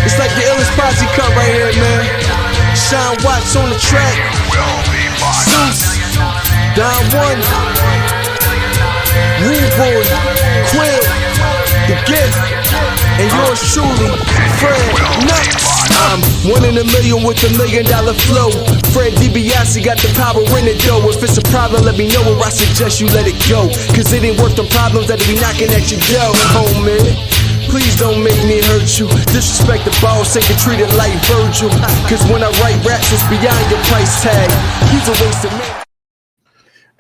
It's like the illest posse cut right here, man. Sean Watts on the track. Zeus, Don One, Rude Boy, Quill, The Gift, and yours truly, Fred Nuts. I'm 1 in a million with $1 million flow. Fred DiBiase got the power in it though. If it's a problem, let me know, or I suggest you let it go. Cause it ain't worth the problems that be knocking at your door, homie. Please don't make me hurt you. Disrespect the boss, ain't treated like Virgil. Cause when I write raps, it's beyond your price tag. He's a waste of man.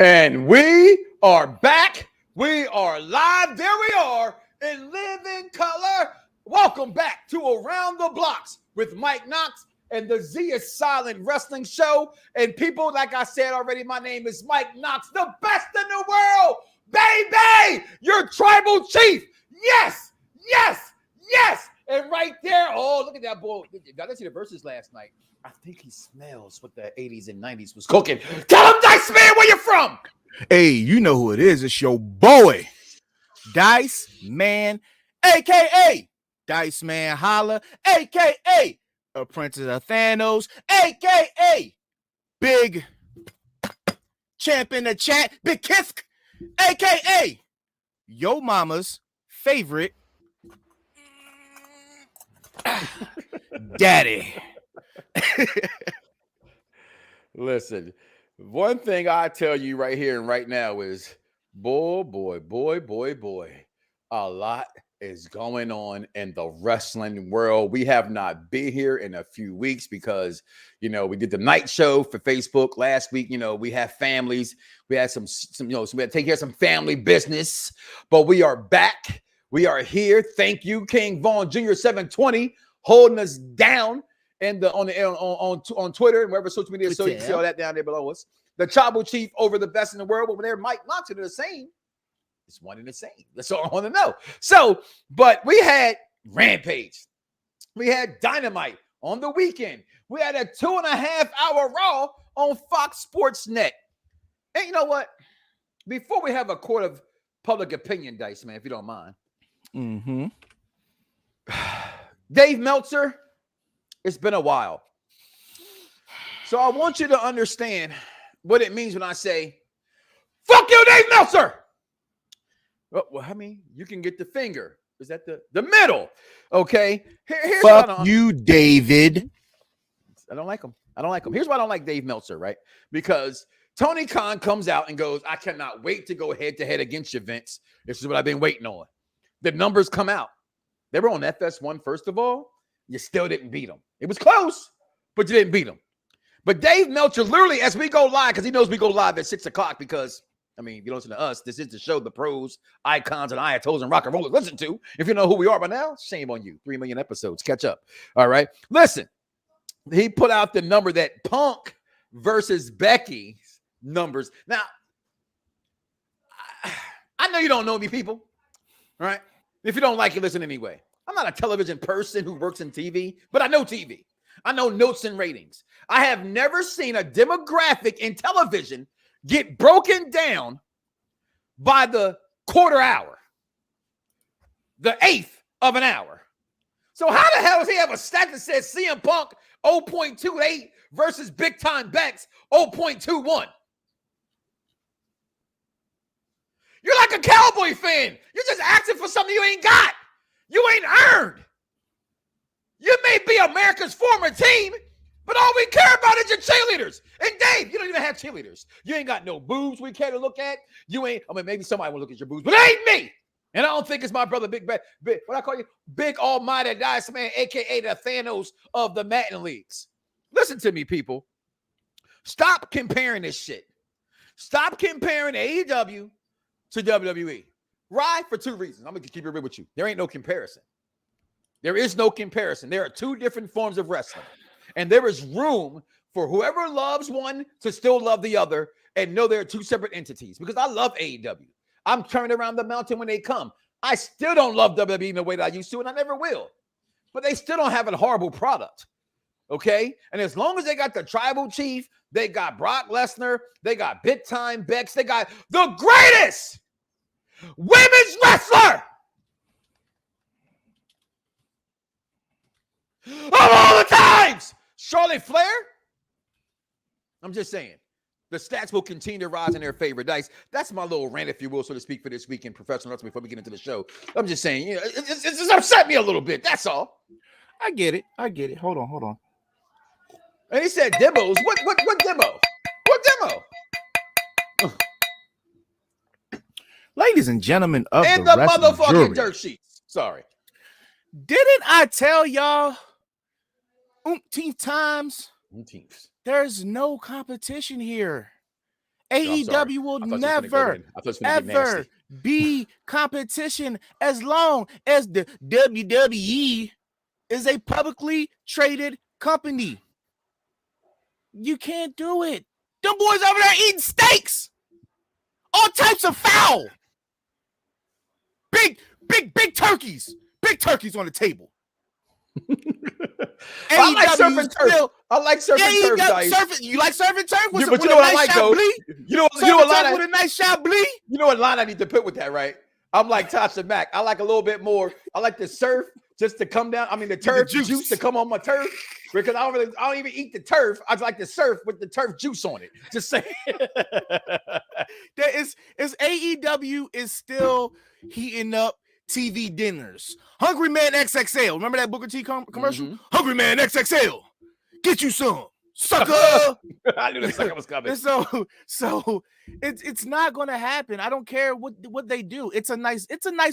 And we are back. We are live. There we are in living color. Welcome back to Around the Bloxxx with Mike Knox and the Z is Silent Wrestling Show. And people, like I said already, my name is Mike Knox, the best in the world, baby. Your tribal chief. Yes. Yes, yes, and right there, oh, look at that boy. I didn't see the verses last night. I think he smells what the 80s and 90s was cooking. Tell him, Dice Man, where you from? Hey, you know who it is. It's your boy, Dice Man, a.k.a. Dice Man Holla, a.k.a. Apprentice of Thanos, a.k.a. Big Champ in the Chat, Big Kisk, a.k.a. Yo Mama's favorite Daddy. Listen, one thing I tell you right here and right now is, boy, a lot is going on in the wrestling world. We have not been here in a few weeks because, we did the night show for Facebook last week. We have families. We had some so we had to take care of some family business, but we are back. We are here. Thank you, King Vaughn Jr. 720, holding us down on Twitter and wherever social media. So you can see all that down there below us. The tribal chief over the best in the world over there, Mike Knox, are the same. It's one and the same. That's all I want to know. So, but we had Rampage. We had Dynamite on the weekend. We had a 2.5-hour Raw on Fox Sports Net. And you know what? Before we have a court of public opinion, Dice Man, if you don't mind. Mm-hmm. Dave Meltzer, it's been a while. So I want you to understand what it means when I say, fuck you, Dave Meltzer. Well, I mean, you can get the finger. Is that the middle? Okay. Here's fuck you, David. I don't like him. Here's why I don't like Dave Meltzer, right? Because Tony Khan comes out and goes, I cannot wait to go head-to-head against you, Vince. This is what I've been waiting on. The numbers come out. They were on FS1, first of all. You still didn't beat them. It was close, but you didn't beat them. But Dave Meltzer, literally, as we go live, because he knows we go live at 6 o'clock because, if you don't listen to us, this is the show the pros, icons, and ayatos and rock and rollers listen to. If you know who we are by now, shame on you. 3 million episodes. Catch up. All right. Listen, he put out the number that Punk versus Becky's numbers. Now, I know you don't know me, people. All right. If you don't like it, listen anyway. I'm not a television person who works in TV, but I know TV. I know notes and ratings. I have never seen a demographic in television get broken down by the quarter hour, the eighth of an hour. So how the hell does he have a stat that says CM Punk 0.28 versus Big Time Bex 0.21? You're like a Cowboy fan. You're just asking for something you ain't got. You ain't earned. You may be America's former team, but all we care about is your cheerleaders. And Dave, you don't even have cheerleaders. You ain't got no boobs we care to look at. You ain't, maybe somebody will look at your boobs, but it ain't me. And I don't think it's my brother, Big, what I call you? Big Almighty Dice Man, a.k.a. the Thanos of the Madden Leagues. Listen to me, people. Stop comparing this shit. Stop comparing AEW to WWE. Why? For two reasons. I'm going to keep it real with you. There ain't no comparison. There is no comparison. There are two different forms of wrestling. And there is room for whoever loves one to still love the other and know they're two separate entities. Because I love AEW. I'm turning around the mountain when they come. I still don't love WWE in the way that I used to, and I never will. But they still don't have a horrible product. Okay? And as long as they got the tribal chief, they got Brock Lesnar, they got Big Time Bex, they got the greatest women's wrestler of all the times. Charlotte Flair? I'm just saying. The stats will continue to rise in their favor. Dice, that's my little rant, if you will, so to speak, for this week in professional wrestling before we get into the show. I'm just saying, it's just upset me a little bit. That's all. I get it. Hold on. And he said demos. What demo? What demo? Ladies and gentlemen of And the the wrestling motherfucking jury. dirt sheets. Sorry. Didn't I tell y'all umpteenth times? There's no competition here. AEW will never, ever be competition as long as the WWE is a publicly traded company. You can't do it. Them boys over there eating steaks. All types of fowl. Big turkeys. Big turkeys on the table. I like surfing turf. I like surfing turf. Dice. You like surfing turf? But you know what I like though? You know what line with a nice chablis? You know what line I need to put with that, right? I'm like Tasha Mack. I like a little bit more. I like the surf just to come down. I mean the turf juice to come on my turf. Because I don't even eat the turf. I like to surf with the turf juice on it. Just saying. AEW is still heating up TV dinners. Hungry Man XXL. Remember that Booker T commercial? Mm-hmm. Hungry Man XXL. Get you some, sucker. I knew the sucker was coming. So it's not going to happen. I don't care what they do. It's a nice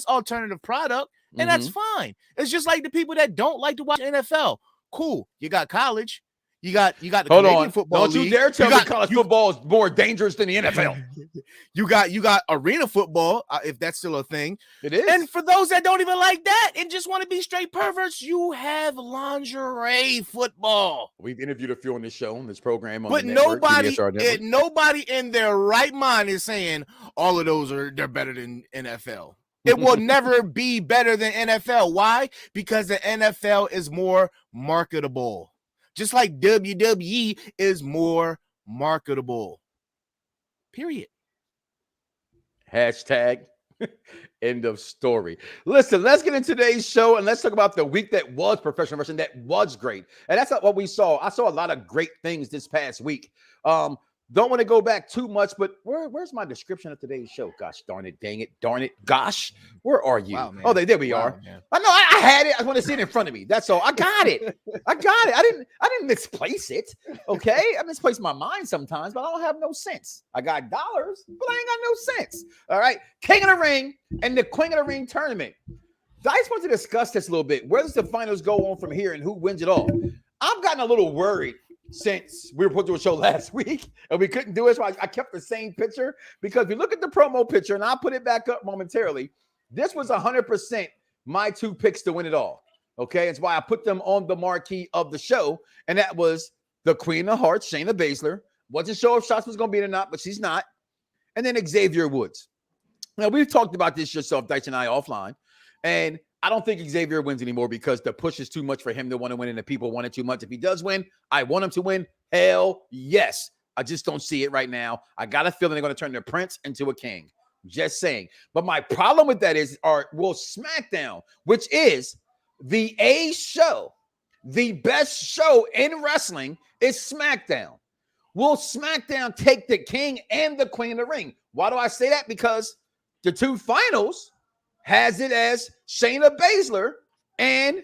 alternative product, and that's fine. It's just like the people that don't like to watch NFL. Cool. You got college. You got the Canadian football league. Don't you dare tell me college football is more dangerous than the NFL. You got arena football, if that's still a thing. It is. And for those that don't even like that and just want to be straight perverts, you have lingerie football. We've interviewed a few on this show, on this program. But nobody in their right mind is saying all of those they're better than NFL. It will never be better than NFL. Why? Because the NFL is more marketable. Just like WWE is more marketable. Period. Hashtag end of story. Listen, let's get into today's show and let's talk about the week that was professional wrestling. That was great. And that's not what we saw. I saw a lot of great things this past week. Don't want to go back too much, but where's my description of today's show? Gosh darn it, dang it, darn it, gosh. Where are you? Wow, oh, there we are. Man. I know I had it. I want to see it in front of me. That's all. I got it. I didn't misplace it. Okay. I misplace my mind sometimes, but I don't have no sense. I got dollars, but I ain't got no sense. All right. King of the Ring and the Queen of the Ring tournament. Dice wants to discuss this a little bit. Where does the finals go on from here and who wins it all? I've gotten a little worried since we were put to a show last week and we couldn't do it. So I kept the same picture because if you look at the promo picture and I'll put it back up momentarily, this was 100% my two picks to win it all. Okay. It's why I put them on the marquee of the show. And that was the Queen of Hearts, Shayna Baszler. Wasn't sure if Shots was going to be it or not, but she's not. And then Xavier Woods. Now we've talked about this yourself, Dice and I offline. And I don't think Xavier wins anymore because the push is too much for him to want to win and the people want it too much. If he does win, I want him to win. Hell yes. I just don't see it right now. I got a feeling they're going to turn the prince into a king. Just saying. But my problem with that is, SmackDown, which is the A show, the best show in wrestling is SmackDown. Will SmackDown take the king and the queen of the ring? Why do I say that? Because the two finals has it as Shayna Baszler and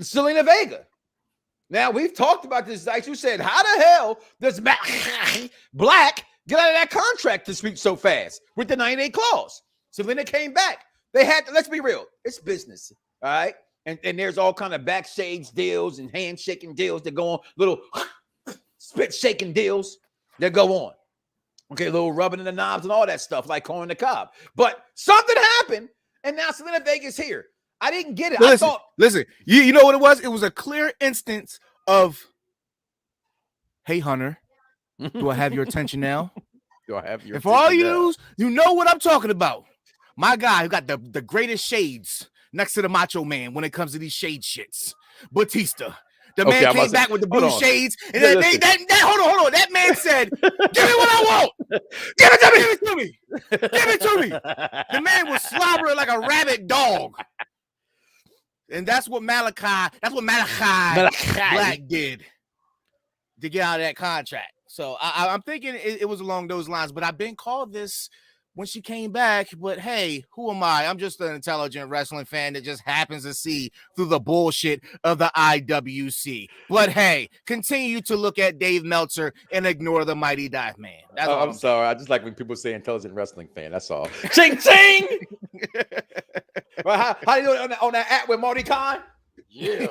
Selena Vega. Now, we've talked about this, Dice. You said, how the hell does Black get out of that contract this week so fast with the 98 clause? Selena came back. They had to, let's be real, it's business, all right? And there's all kind of backstage deals and handshaking deals that go on, little spit shaking deals that go on. Okay, a little rubbing in the knobs and all that stuff, like corn on the cob. But something happened, and now Selena Vega's here. I didn't get it. Listen, you know what it was? It was a clear instance of, hey, Hunter, do I have your attention now? Do I have your attention? For all you know what I'm talking about. My guy who got the greatest shades next to the Macho Man when it comes to these shade shits. Batista. The man came back with the blue shades. And hold on. That man said, give me what I want. Give it to me. Give it to me. The man was slobbering like a rabid dog. And that's what Malachi Black did to get out of that contract. So I'm thinking it was along those lines, but I've been called this when she came back. But hey, who am I? I'm just an intelligent wrestling fan that just happens to see through the bullshit of the IWC. But hey, continue to look at Dave Meltzer and ignore the Mighty Dive Man. That's all I'm sorry. I just like when people say intelligent wrestling fan. That's all. Ching ching. Well, how you doing on that app with Marty Khan? Yeah.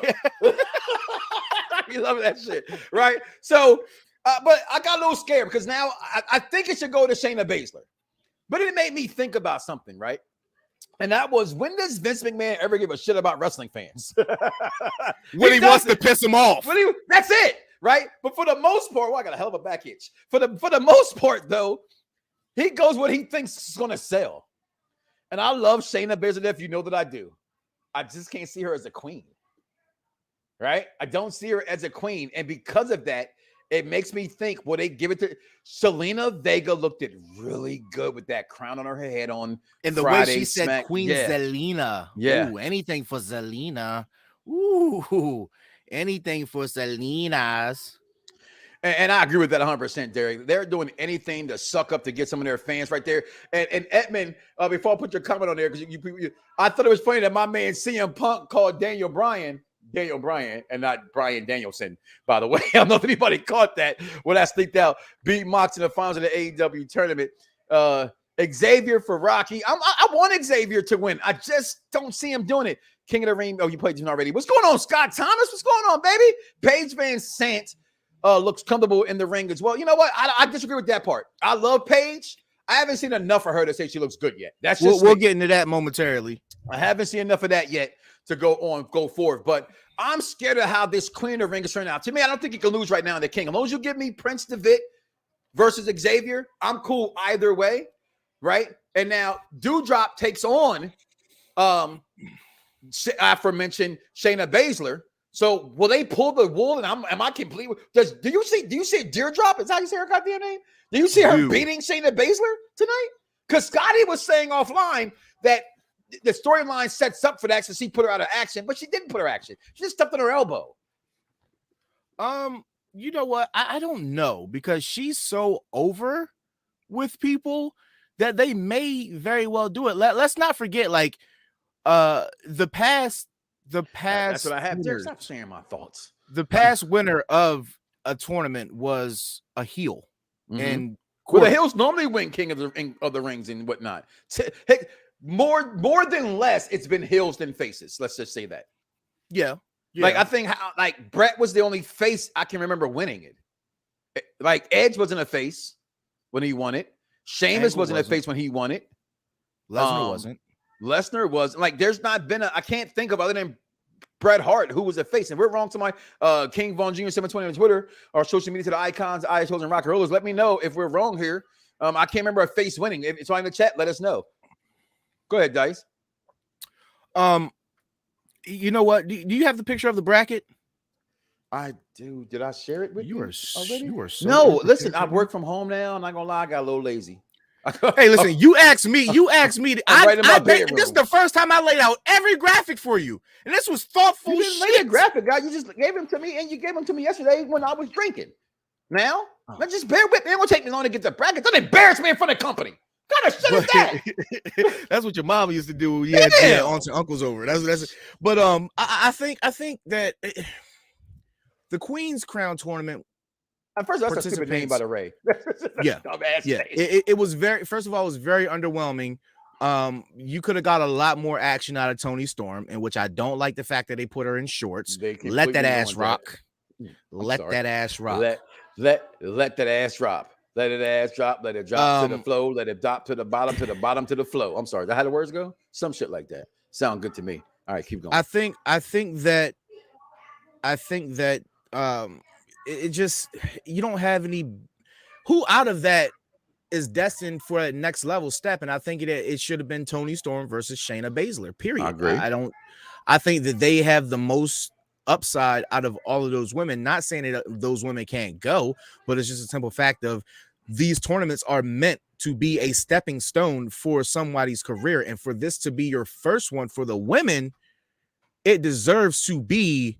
You love that shit, right? So, but I got a little scared because now I think it should go to Shayna Baszler. But it made me think about something, right? And that was, when does Vince McMahon ever give a shit about wrestling fans? When he wants to piss them off. That's it, right? But for the most part, I got a hell of a back itch. For the most part, though, he goes what he thinks is going to sell. And I love Shayna Baszler, if you know that I do. I just can't see her as a queen, right? I don't see her as a queen. And because of that, it makes me think, will they give it to Selena Vega? Looked it really good with that crown on her head on and the Friday, way she said Queen Zelina. Yeah. Ooh, anything for Zelina. Ooh, anything for Selena's. And I agree with that 100%, Derek. They're doing anything to suck up to get some of their fans right there. And Edmund, before I put your comment on there, because I thought it was funny that my man CM Punk called Daniel Bryan, and not Bryan Danielson, by the way. I don't know if anybody caught that when I sneaked out. Beat Mox in the finals of the AEW tournament. Xavier for Rocky. I want Xavier to win. I just don't see him doing it. King of the Ring. Oh, you played him already. What's going on, Scott Thomas? What's going on, baby? Paige VanZant looks comfortable in the ring as well. You know what? I disagree with that part. I love Paige. I haven't seen enough of her to say she looks good yet. That's just we'll get into that momentarily. I haven't seen enough of that yet to go forward. But I'm scared of how this Queen of the Ring is turning out. To me, I don't think you can lose right now in the King. As long as you give me Prince Devitt versus Xavier, I'm cool either way, right? And now Doudrop takes on aforementioned Shayna Baszler. So will they pull the wool? And am I complete? Do you see Deirdrop? Is that how you say her goddamn name? Do you see her beating Shayna Baszler tonight? Because Scotty was saying offline that the storyline sets up for that since he put her out of action, but she didn't put her action. She just stepped on her elbow. You know what? I don't know, because she's so over with people that they may very well do it. Let's not forget, like, the past. That's what I have. Derek, stop sharing my thoughts. The past winner of a tournament was a heel, and well, the heels normally win King of the Rings and whatnot. More than less, it's been heels than faces. Let's just say that. Yeah. Like, I think Brett was the only face I can remember winning it. Like, Edge wasn't a face when he won it. Sheamus wasn't a face when he won it. Lesnar wasn't. Lesnar was like, there's not been I can't think of other than Bret Hart who was a face. And we're wrong to my King Von Jr. 720 on Twitter or social media to the icons, ISOs, and rock and rollers. Let me know if we're wrong here. I can't remember a face winning. If it's on in the chat, let us know. Go ahead, Dice. You know what? Do you have the picture of the bracket? I do. Did I share it with you? You are so no, listen, I work from home now. I'm not gonna lie, I got a little lazy. Hey, listen, you asked me. This is the first time I laid out every graphic for you. And this was thoughtful. You didn't lay a graphic, guy. You just gave him to me, and you gave him to me yesterday when I was drinking. Now, let's just bear with me. It won't take me long to get the bracket. Don't embarrass me in front of the company. What kind of shit is that? That's what your mom used to do when you had aunts and uncles over. That's. But I think that the Queen's Crown tournament. First, that's a stupid name by the way. Yeah. It was very. First of all, it was very underwhelming. You could have got a lot more action out of Toni Storm, in which I don't like the fact that they put her in shorts. Let that ass rock. Let that ass rock. Let that ass drop. Let it ass drop. Let it drop to the flow. Let it drop to the bottom to the flow. I'm sorry. Is that how the words go? Some shit like that. Sound good to me. All right, keep going. I think that it just, you don't have any who out of that is destined for a next level step, and I think it should have been Toni Storm versus Shayna Baszler. Period. I agree. I think that they have the most upside out of all of those women. Not saying that those women can't go, but it's just a simple fact of these tournaments are meant to be a stepping stone for somebody's career, and for this to be your first one for the women, it deserves to be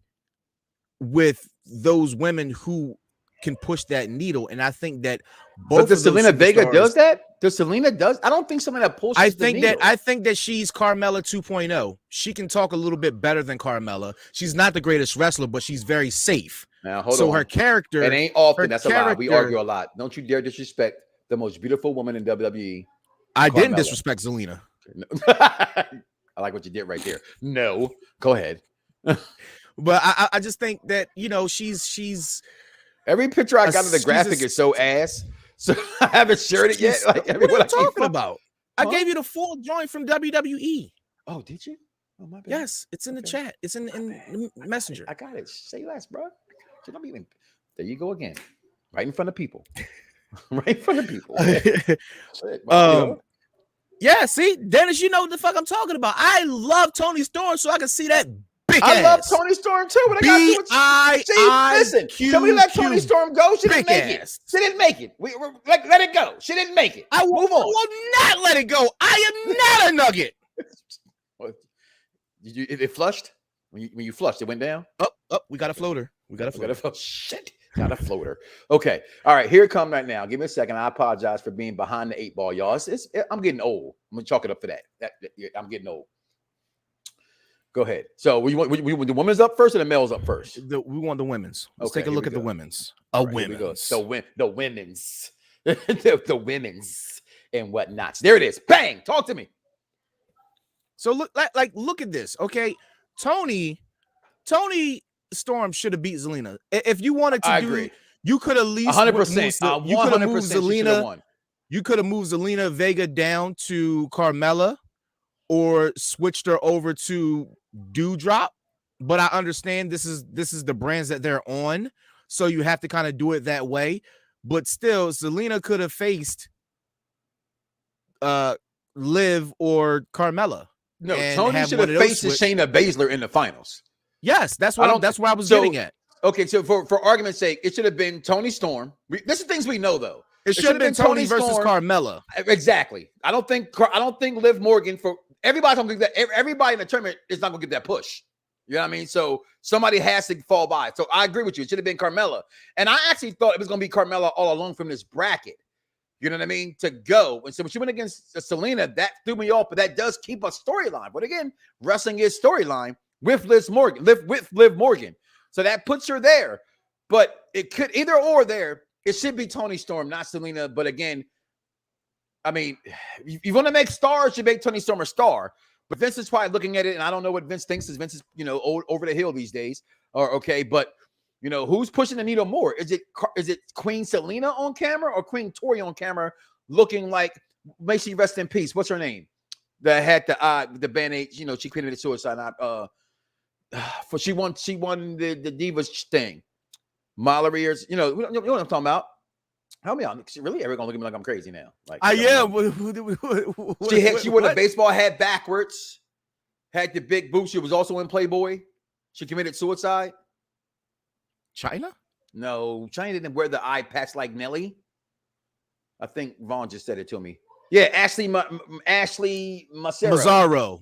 with those women who can push that needle. And I think that both. But does Selena Vega does that? Does Selena does? I don't think Selena pushes. I think that she's Carmella 2.0. She can talk a little bit better than Carmella. She's not the greatest wrestler, but she's very safe. Now hold on. Her character. It ain't often. That's a lie. We argue a lot. Don't you dare disrespect the most beautiful woman in WWE. I didn't disrespect Zelina. I like what you did right there. No, go ahead. But I just think that, you know, she's every picture I got of the graphic is so ass. So I haven't shared it yet. Like, what are you talking about? Huh? I gave you the full joint from WWE. Oh, did you? Oh, my bad. Yes, it's in the chat. It's in the messenger. I got it. Say less, bro. There you go again. Right in front of people. Right in front of people. Yeah, see, Dennis, you know what the fuck I'm talking about. I love Toni Storm, so I can see that big I ass. love Toni Storm too, but I got to do it. Listen, can we let Toni Storm go? She didn't make it. She didn't make it. Let it go. She didn't make it. I will not let it go. I am not a nugget. It flushed? When you flushed, it went down? Oh, we got a floater. Shit. Got a floater. Okay. All right. Here it comes right now. Give me a second. I apologize for being behind the 8 ball, y'all. I'm getting old. I'm going to chalk it up for that. I'm getting old. Go ahead. So we want the women's up first or the males up first? We want the women's. Let's take a look at the women's. Women's. The women's. the women's and whatnots. There it is. Bang. Talk to me. So look at this. Okay. Toni Storm should have beat Zelina. If you wanted to agree. You could at least 100%. You could have moved Zelina. You could have moved Zelina Vega down to Carmella or switched her over to Dewdrop. But I understand this is the brands that they're on, so you have to kind of do it that way. But still, Zelina could have faced Liv or Carmella. No, Toni should have faced Shayna Baszler in the finals. Yes, that's where I was getting at. Okay, so for argument's sake, it should have been Toni Storm. This is things we know though. It should have been Toni versus Carmella. Exactly. I don't think Liv Morgan for everybody's gonna get that. Everybody in the tournament is not gonna get that push. You know what I mean? So somebody has to fall by. So I agree with you. It should have been Carmella. And I actually thought it was gonna be Carmella all along from this bracket. You know what I mean? To go. And so when she went against Selena, that threw me off, but that does keep a storyline. But again, wrestling is storyline with Liv Morgan. So that puts her there. But it could either or there. It should be Toni Storm, not Selena. But again, I mean, you want to make stars, you make Toni Storm a star. But Vince is probably looking at it, and I don't know what Vince thinks. Vince is, old, over the hill these days. Or okay, but who's pushing the needle more? Is it Queen Selena on camera or Queen Tori on camera looking like, may she rest in peace? What's her name? That had the Band-Aid, she committed suicide. She won the Divas thing. Mallory, you know what I'm talking about. Help me out. Really, everyone gonna look at me like I'm crazy now. Like she wore the baseball hat backwards, had the big boots. She was also in Playboy. She committed suicide. China? No, China didn't wear the eye patch like Nelly. I think Vaughn just said it to me. Yeah, Ashley Mazzaro.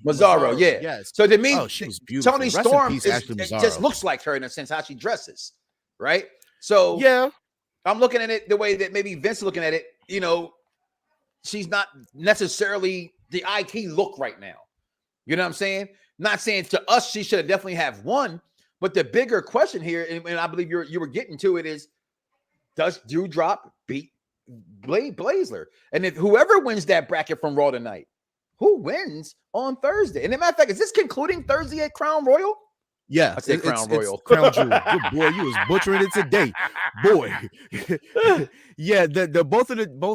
Yeah. Yes. So to me, she was beautiful. Toni Storm it just looks like her in a sense how she dresses, right? So yeah, I'm looking at it the way that maybe Vince is looking at it. She's not necessarily the IK look right now. You know what I'm saying? Not saying to us she should have definitely have won, but the bigger question here, and I believe you were getting to it, is does Dewdrop beat Baszler? And if whoever wins that bracket from Raw tonight, who wins on Thursday? And as a matter of fact, is this concluding Thursday at Crown Royal? Yeah, I said Crown Royal. Crown Jewel. Good boy, you was butchering it today, boy. Yeah, the both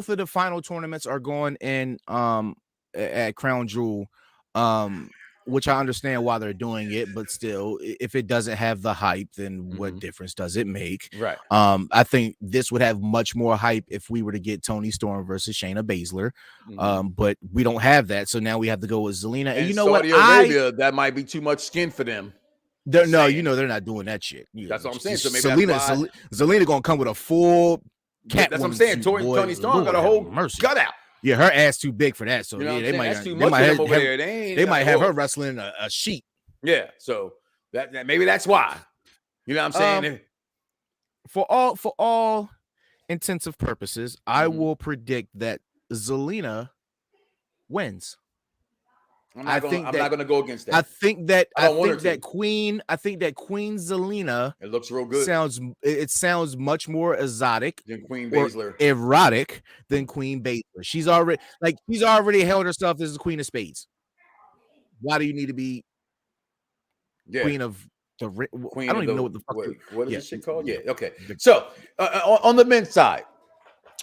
of the final tournaments are going in at Crown Jewel, which I understand why they're doing it, but still, if it doesn't have the hype, then what difference does it make? Right. I think this would have much more hype if we were to get Toni Storm versus Shayna Baszler, but we don't have that, so now we have to go with Zelina. And you know Saudi Arabia, that might be too much skin for them. They're not doing that shit. That's what I'm saying. So maybe Zelina gonna come with a full cat. That's what I'm saying. Toni Storm got a whole gut out. Yeah, her ass too big for that. So they might have her wrestling a sheet. Yeah, so that maybe that's why. You know what I'm saying? For all intensive purposes, I will predict that Zelina wins. I'm not going to go against that. I think that Queen Zelina. It looks real good. Sounds much more exotic than Queen Baszler. Erotic than Queen Baszler. She's already held herself as the Queen of Spades. Why do you need to be Queen of the Queen? I don't even know what the fuck. What is this shit called? Yeah. Okay. So on the men's side,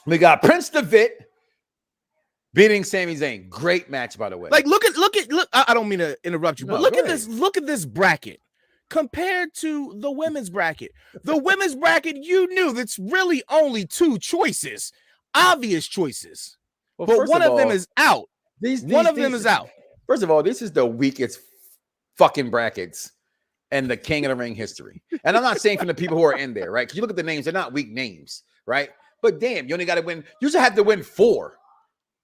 we got Prince Devitt beating Sami Zayn. Great match, by the way. Like, look. I don't mean to interrupt you, but look at this. Look at this bracket compared to the women's bracket. The women's bracket, you knew that's really only two choices, obvious choices. Well, but one of them is out. One of them is out. First of all, this is the weakest fucking brackets in the King of the Ring history. And I'm not saying from the people who are in there, right? Because you look at the names, they're not weak names, right? But damn, you only got to win. You just have to win 4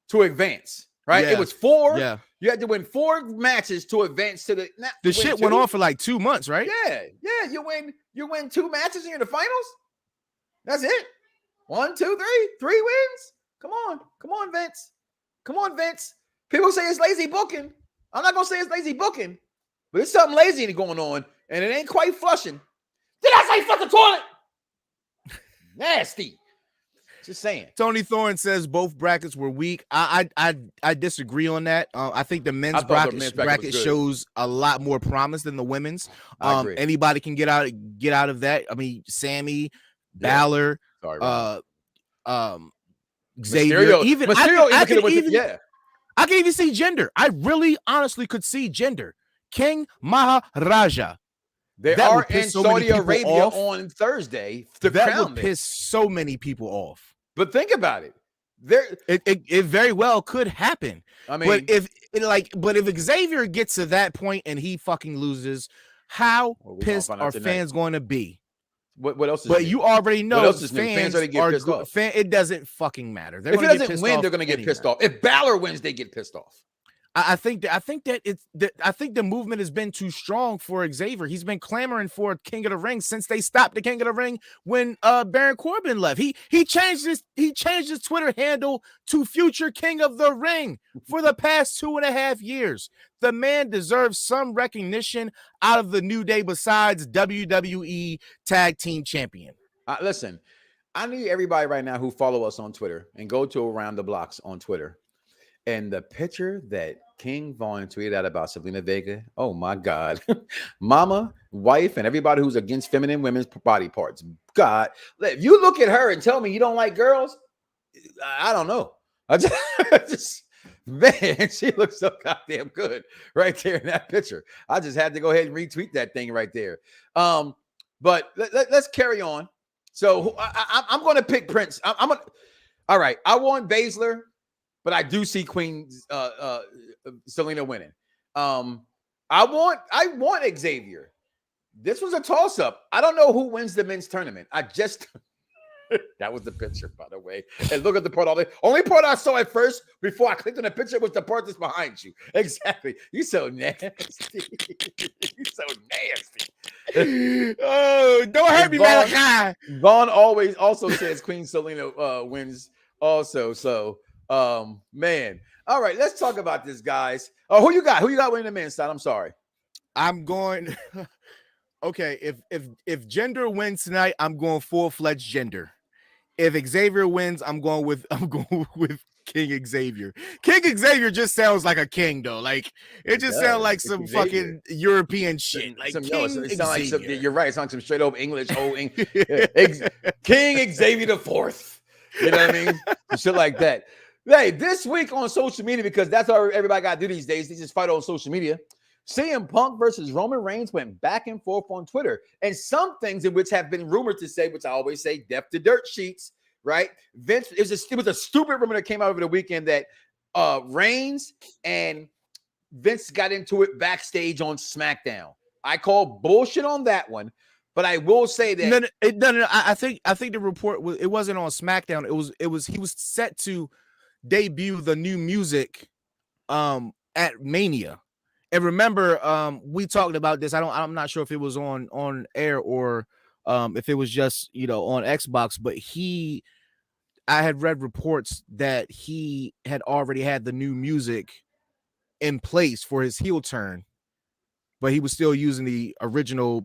to advance, right? Yeah. It was 4. Yeah. You had to win 4 matches to advance to the. The shit went on for like 2 months, right? Yeah. You win 2 matches and you're in the finals. That's it. 1, 2, 3, 3 wins. Come on, Vince. Come on, Vince. People say it's lazy booking. I'm not gonna say it's lazy booking, but it's something lazy going on, and it ain't quite flushing. Did I say flush the toilet? Nasty. Just saying. Tony Thorne says both brackets were weak. I disagree on that. I think the men's bracket shows a lot more promise than the women's. Anybody can get out of that. I mean, Sammy, Balor, Xavier, Mysterio, I can even see gender. I really honestly could see gender. King Maharaja. They are in Saudi Arabia on Thursday. That would piss so many people off. But think about it. It very well could happen. I mean, but if Xavier gets to that point and he fucking loses, how pissed are fans going to be? What else is But new? You already know what else is fans are get pissed off. It doesn't fucking matter. If he doesn't win, they're going to get pissed off. If Balor wins, they get pissed off. I think the movement has been too strong for Xavier. He's been clamoring for King of the Ring since they stopped the King of the Ring when Baron Corbin left. He changed his Twitter handle to Future King of the Ring for the past 2.5 years. The man deserves some recognition out of the New Day besides WWE Tag Team Champion. Listen, I need everybody right now who follow us on Twitter and go to Around the Bloxxx on Twitter. And the picture that King Vaughn tweeted out about Selena Vega, oh my God, mama, wife, and everybody who's against feminine women's body parts. God, if you look at her and tell me you don't like girls, I don't know. I just man, she looks so goddamn good right there in that picture. I just had to go ahead and retweet that thing right there. But let's carry on. So I'm going to pick Prince. All right. I want Baszler. But I do see Queen Selena winning. I want Xavier. This was a toss-up. I don't know who wins the men's tournament. That was the picture, by the way. And look at the part. Only part I saw at first before I clicked on the picture was the part that's behind you. Exactly. You so nasty. You so nasty. Oh, don't hurt me, Malachi. Vaughn also says Queen Selena wins also. So. Man. All right, let's talk about this, guys. Oh, who you got winning the men's side? I'm sorry. I'm going. Okay, if gender wins tonight, I'm going full-fledged gender. If Xavier wins, I'm going with King Xavier. King Xavier just sounds like a king, though. Like it just sounds like some fucking European shit. Like King Xavier. You're right. It sounds like some straight up English. King Xavier the Fourth. You know what I mean? Shit like that. Hey, this week on social media, because that's how everybody got to do these days. They just fight on social media. CM Punk versus Roman Reigns went back and forth on Twitter. And some things in which have been rumored to say, which I always say, depth to dirt sheets, right? Vince, it was a stupid rumor that came out over the weekend that Reigns and Vince got into it backstage on SmackDown. I call bullshit on that one. But I will say that no. I think the report was, it wasn't on SmackDown. It was he was set to debut the new music at Mania, And remember, we talked about this. I'm not sure if it was on air or if it was just on Xbox, but I had read reports that he had already had the new music in place for his heel turn, but he was still using the original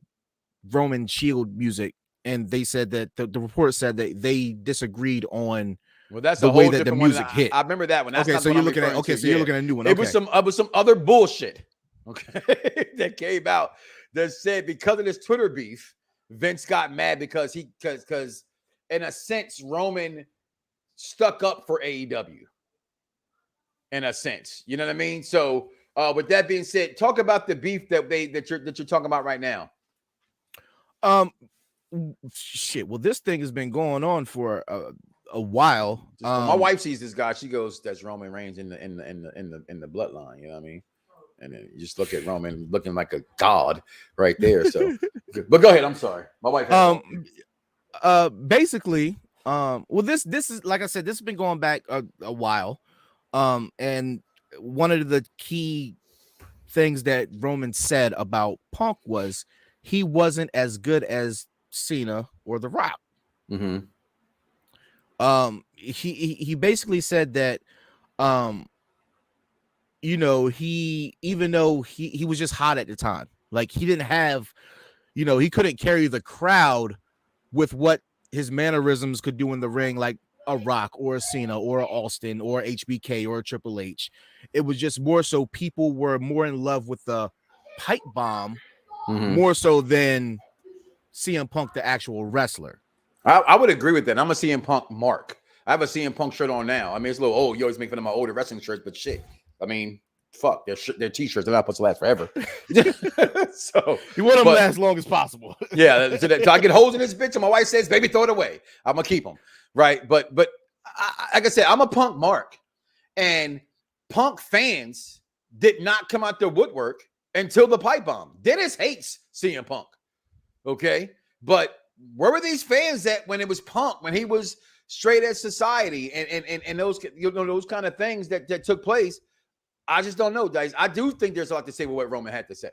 Roman Shield music. And they said that the report said that they disagreed on that's the a way whole that the different music one. hit. I remember that one. That's okay, not so the you're one I'm looking at referring okay, to. so you're looking at a new one. It was some other bullshit. Okay, that came out that said because of this Twitter beef, Vince got mad because in a sense Roman stuck up for AEW. In a sense, you know what I mean. So, with that being said, talk about the beef that you're talking about right now. Shit. Well, this thing has been going on for a while. When my wife sees this guy, she goes, "That's Roman Reigns in the bloodline." You know what I mean? And then you just look at Roman looking like a god right there. So, but go ahead. I'm sorry, my wife. Basically, well, this is like I said, this has been going back a while. And one of the key things that Roman said about Punk was he wasn't as good as Cena or The Rock. Mm-hmm. He basically said that, he even though he was just hot at the time, like he didn't have, he couldn't carry the crowd with what his mannerisms could do in the ring, like a Rock or a Cena or a Austin or HBK or a Triple H. It was just more so people were more in love with the pipe bomb, more so than CM Punk, the actual wrestler. I would agree with that. I'm a CM Punk mark. I have a CM Punk shirt on now. I mean, it's a little old. You always make fun of my older wrestling shirts, but shit. I mean, fuck, they're t-shirts. They're not supposed to last forever. So you want them to last as long as possible. Yeah. So I get holes in this bitch, and my wife says, "Baby, throw it away." I'm gonna keep them, right? But like I said, I'm a Punk mark, and Punk fans did not come out their woodwork until the pipe bomb. Dennis hates CM Punk. Okay, but where were these fans at when it was Punk, when he was straight edge society and those those kind of things that took place? I just don't know, guys. I do think there's a lot to say with what Roman had to say.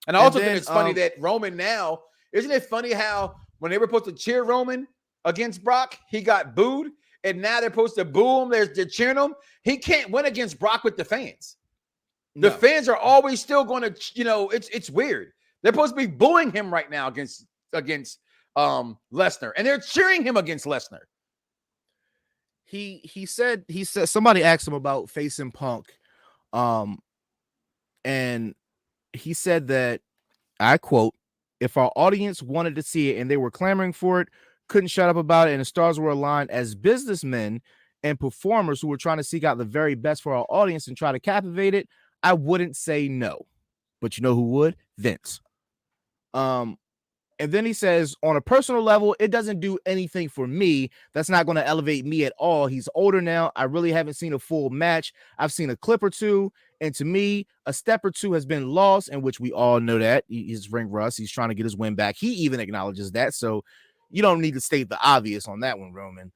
And I also think it's funny that Roman now, isn't it funny how when they were supposed to cheer Roman against Brock, he got booed, and now they're supposed to boo him. They're cheering him. He can't win against Brock with the fans. The fans are always still going to, it's weird. They're supposed to be booing him right now against Lesnar, and they're cheering him against Lesnar. He said somebody asked him about facing Punk, and he said that, I quote, "If our audience wanted to see it and they were clamoring for it, couldn't shut up about it, and the stars were aligned as businessmen and performers who were trying to seek out the very best for our audience and try to captivate it, I wouldn't say no. But you know who would? Vince." And then he says, on a personal level, it doesn't do anything for me. That's not going to elevate me at all. He's older now. I really haven't seen a full match. I've seen a clip or two. And to me, a step or two has been lost, in which we all know that. He's ring rust. He's trying to get his win back. He even acknowledges that. So you don't need to state the obvious on that one, Roman.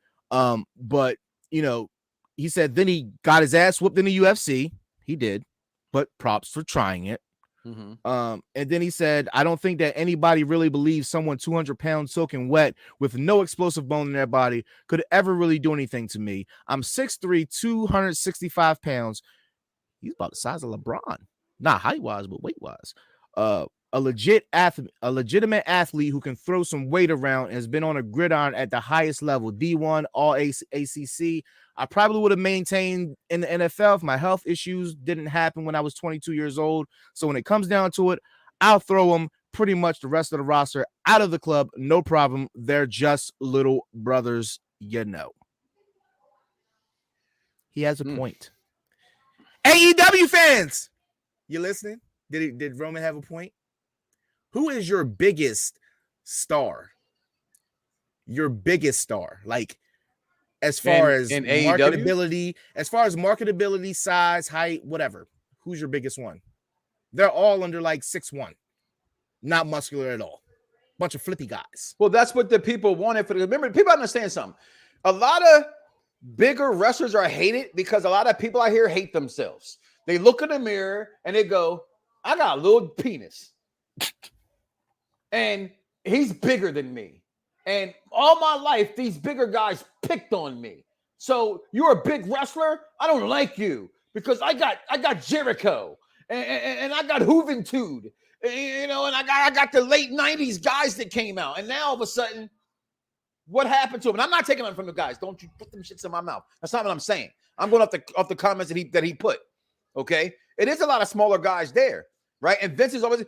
But, he said then he got his ass whooped in the UFC. He did. But props for trying it. And then he said, I don't think that anybody really believes someone 200 pounds soaking wet with no explosive bone in their body could ever really do anything to me. I'm 6'3", 265 pounds. He's about the size of LeBron, not height wise, but weight wise. A legitimate athlete who can throw some weight around and has been on a gridiron at the highest level, D1, all ACC. I probably would have maintained in the NFL if my health issues didn't happen when I was 22 years old. So when it comes down to it, I'll throw them pretty much the rest of the roster out of the club. No problem. They're just little brothers, He has a point. AEW fans, you listening? Did Roman have a point? Who is your biggest star? Your biggest star, like as far as marketability, size, height, whatever. Who's your biggest one? They're all under like 6'1", not muscular at all. Bunch of flippy guys. Well, that's what the people wanted for the. Remember, people understand something. A lot of bigger wrestlers are hated because a lot of people out here hate themselves. They look in the mirror and they go, I got a little penis. And he's bigger than me. And all my life, these bigger guys picked on me. So you're a big wrestler? I don't like you because I got Jericho and I got Juventud. You know, and I got the late 90s guys that came out. And now all of a sudden, what happened to him? And I'm not taking them from the guys. Don't you put them shits in my mouth. That's not what I'm saying. I'm going off the comments that he put. Okay? It is a lot of smaller guys there, right? And Vince is always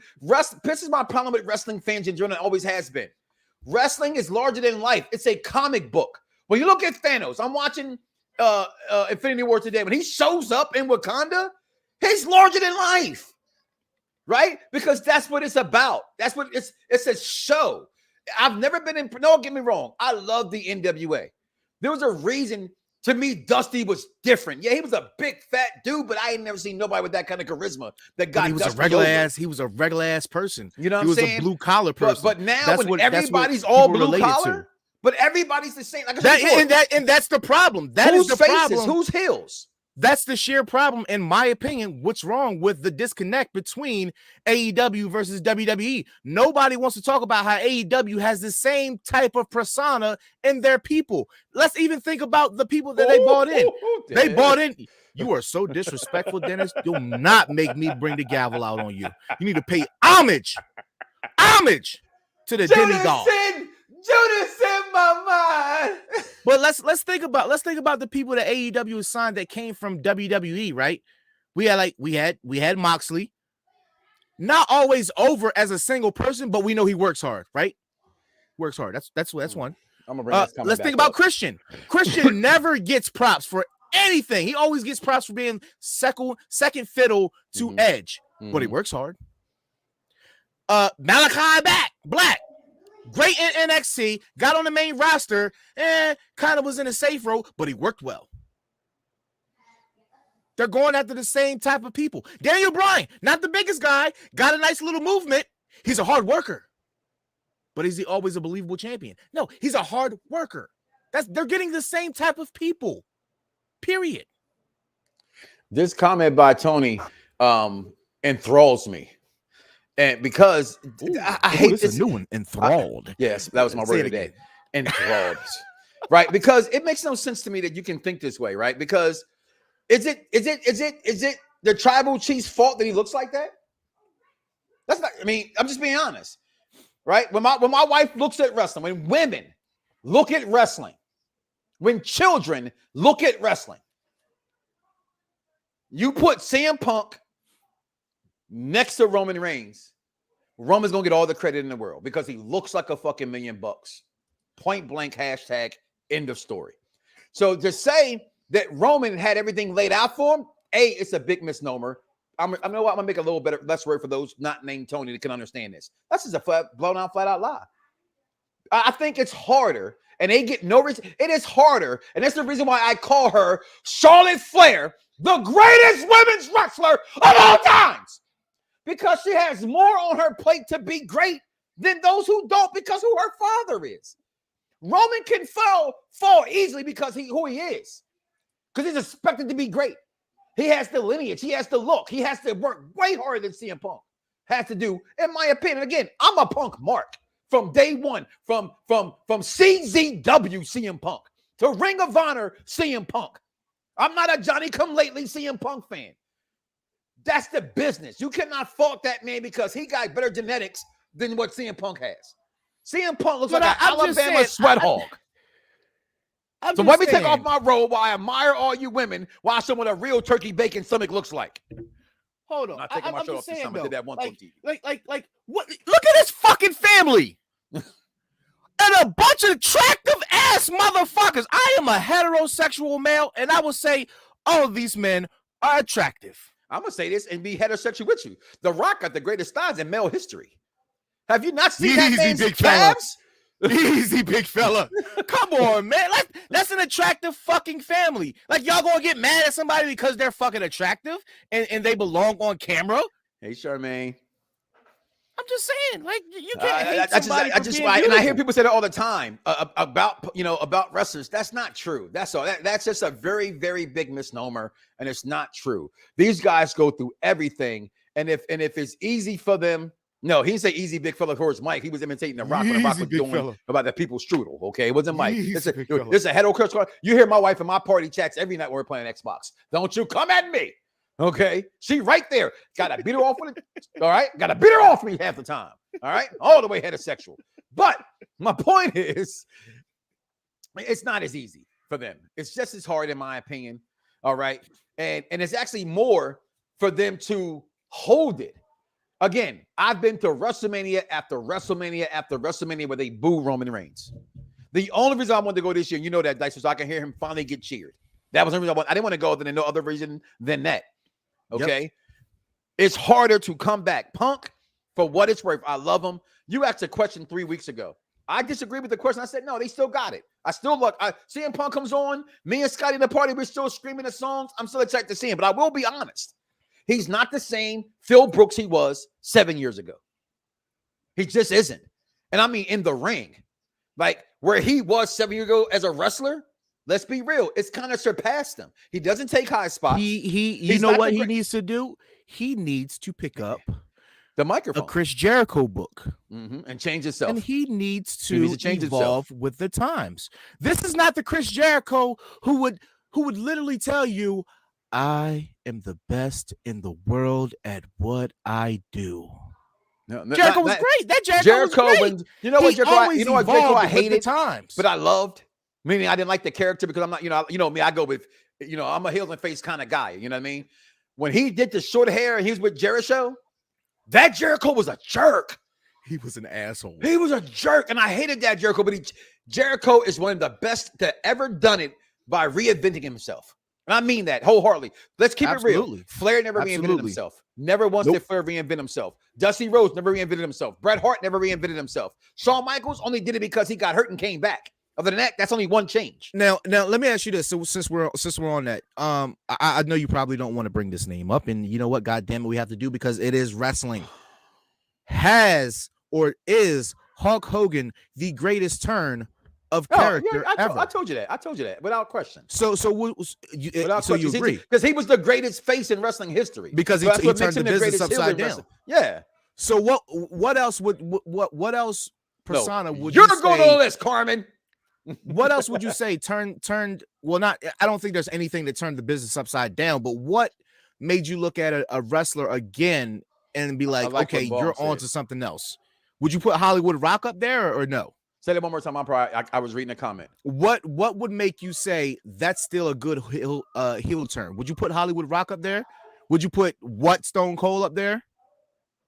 this is my problem with wrestling fans in general. It always has been. Wrestling is larger than life. It's a comic book. When you look at Thanos, I'm watching Infinity War today. When he shows up in Wakanda, he's larger than life. Right? Because that's what it's about. That's what it's a show. I've never been in, don't get me wrong. I love the NWA. There was a reason to me Dusty was different. Yeah, he was a big fat dude, but I ain't never seen nobody with that kind of charisma that got he was Dusty a regular over. ass. He was a regular ass person. You know what he I'm saying? He was a blue collar person. But now that's when what, everybody's all blue collar, to. but everybody's the same. Like I said before, and that's the problem. That who's is the faces? problem. Who's heels? That's the sheer problem, in my opinion. What's wrong with the disconnect between AEW versus WWE? Nobody wants to talk about how AEW has the same type of persona in their people. Let's even think about the people that they bought in. They bought in. You are so disrespectful, Dennis. Do not make me bring the gavel out on you. You need to pay homage to the demigod. Judas in my mind. But let's think about the people that AEW has signed that came from WWE, right? We had Moxley, not always over as a single person, but we know he works hard, right? Works hard. That's one. I'm gonna bring this let's think about Christian. Christian never gets props for anything. He always gets props for being second fiddle to Edge, but he works hard. Malachi Black. Great in NXT, got on the main roster, kind of was in a safe role, but he worked well. They're going after the same type of people. Daniel Bryan, not the biggest guy, got a nice little movement. He's a hard worker. But is he always a believable champion? No, he's a hard worker. They're getting the same type of people. Period. This comment by Tony enthralls me. And because I hate this. A new one, enthralled. Yes, that was my word today. Enthralled. Right? Because it makes no sense to me that you can think this way, right? Because is it the tribal chief's fault that he looks like that? That's not, I mean, I'm just being honest. Right? When my wife looks at wrestling, when women look at wrestling, when children look at wrestling, you put CM Punk next to Roman Reigns, Roman's gonna get all the credit in the world because he looks like a fucking $1 million. Point blank, hashtag, end of story. So to say that Roman had everything laid out for him, it's a big misnomer. I'm gonna make a little better, less word for those not named Tony that can understand this. That's just a blown out, flat out lie. I think it's harder, and they get no reason. It is harder, and that's the reason why I call her Charlotte Flair, the greatest women's wrestler of all times. Because she has more on her plate to be great than those who don't, because who her father is. Roman can fall easily because who he is. Because he's expected to be great. He has the lineage. He has the look. He has to work way harder than CM Punk has to do, in my opinion. Again, I'm a Punk mark from day one, from CZW CM Punk to Ring of Honor CM Punk. I'm not a Johnny-come-lately CM Punk fan. That's the business. You cannot fault that man because he got better genetics than what CM Punk has. CM Punk looks like an Alabama sweat hog. So let me take off my robe while I admire all you women while I show what a real turkey bacon stomach looks like. Hold on. I'm not taking my shirt off this time. I did that once on TV. Like, what? Look at this fucking family. And a bunch of attractive ass motherfuckers. I am a heterosexual male, and I will say all of these men are attractive. I'm going to say this and be heterosexual with you. The Rock got the greatest thighs in male history. Have you not seen that man's calves? Easy, big fella. Come on, man. That's an attractive fucking family. Like, y'all gonna get mad at somebody because they're fucking attractive and they belong on camera? Hey, Charmaine. I'm just saying, like, you can't hate somebody for being beautiful. And I hear people say that all the time about wrestlers. That's not true. That's all. That's just a very, very big misnomer, and it's not true. These guys go through everything, And if it's easy for them, no, he didn't say easy big fella towards Mike. He was imitating the Rock when the Rock was doing about the people's strudel. Okay, it wasn't Mike. This is a hetero curse. You hear my wife in my party chats every night when we're playing Xbox. Don't you come at me. Okay, she right there. Gotta beat her off with it. All right, gotta beat her off me half the time. All right, all the way heterosexual. But my point is, it's not as easy for them. It's just as hard, in my opinion. All right, and it's actually more for them to hold it. Again, I've been to WrestleMania after WrestleMania after WrestleMania where they boo Roman Reigns. The only reason I wanted to go this year, you know that, Dice, so I can hear him finally get cheered. That was the reason I didn't want to go than no other reason than that. Okay? Yep. It's harder to come back. Punk, for what it's worth, I love him. You asked a question 3 weeks ago. I disagree with the question. I said, no, they still got it. I still look. CM Punk comes on. Me and Scotty in the party, we're still screaming the songs. I'm still excited to see him, but I will be honest. He's not the same Phil Brooks he was 7 years ago. He just isn't. And I mean, in the ring, like where he was 7 years ago as a wrestler, let's be real, it's kind of surpassed him. He doesn't take high spots. You know what he needs to do? He needs to pick up the microphone, a Chris Jericho book, and change himself. And he needs to evolve with the times. This is not the Chris Jericho who would literally tell you, I am the best in the world at what I do. No, Jericho was great. That Jericho was great. You know what Jericho I hated times, but I loved. Meaning I didn't like the character because I'm not, you know me, I go with, I'm a heels and face kind of guy. You know what I mean? When he did the short hair and he was with Jericho, that Jericho was a jerk. He was an asshole. He was a jerk, and I hated that Jericho. But Jericho is one of the best to ever done it by reinventing himself. And I mean that wholeheartedly. Let's keep it real. Flair never reinvented himself. Never once did Flair reinvent himself. Dusty Rhodes never reinvented himself. Bret Hart never reinvented himself. Shawn Michaels only did it because he got hurt and came back. Other than that, that's only one change. Now, let me ask you this. So since we're on that, I know you probably don't want to bring this name up, and you know what? God damn it, we have to do because it is wrestling. Has or is Hulk Hogan the greatest turn of character ever? I told you that without question. So you agree? Because he was the greatest face in wrestling history. Because he turned the business upside down. Yeah. So what else persona would you're you say? Going on this, Carmen? What else would you say turned? Well, not. I don't think there's anything that turned the business upside down. But what made you look at a wrestler again and be like okay, you're on to something else? Would you put Hollywood Rock up there or no? Say that one more time. I was reading a comment. What would make you say that's still a good heel turn? Would you put Hollywood Rock up there? Would you put Stone Cold up there?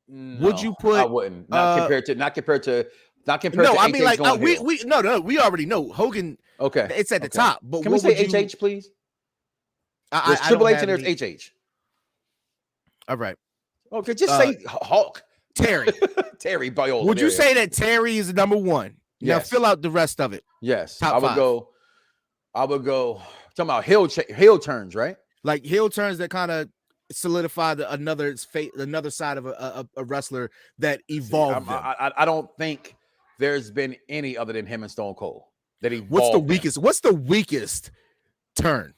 No, would you put? I wouldn't. Not compared to. No, I mean like we already know Hogan. Okay, it's at the top. But can we say HH, please? There's Triple H and there's HH. All right. Okay, just say Hulk. Terry. Terry Boyola. Would you say that Terry is number one? Yes. Now fill out the rest of it. Yes. Top five. I would go talking about heel turns, right? Like heel turns that kind of solidify another side of a wrestler that evolved. I don't think there's been any other than him and Stone Cold that evolved. What's the weakest turn?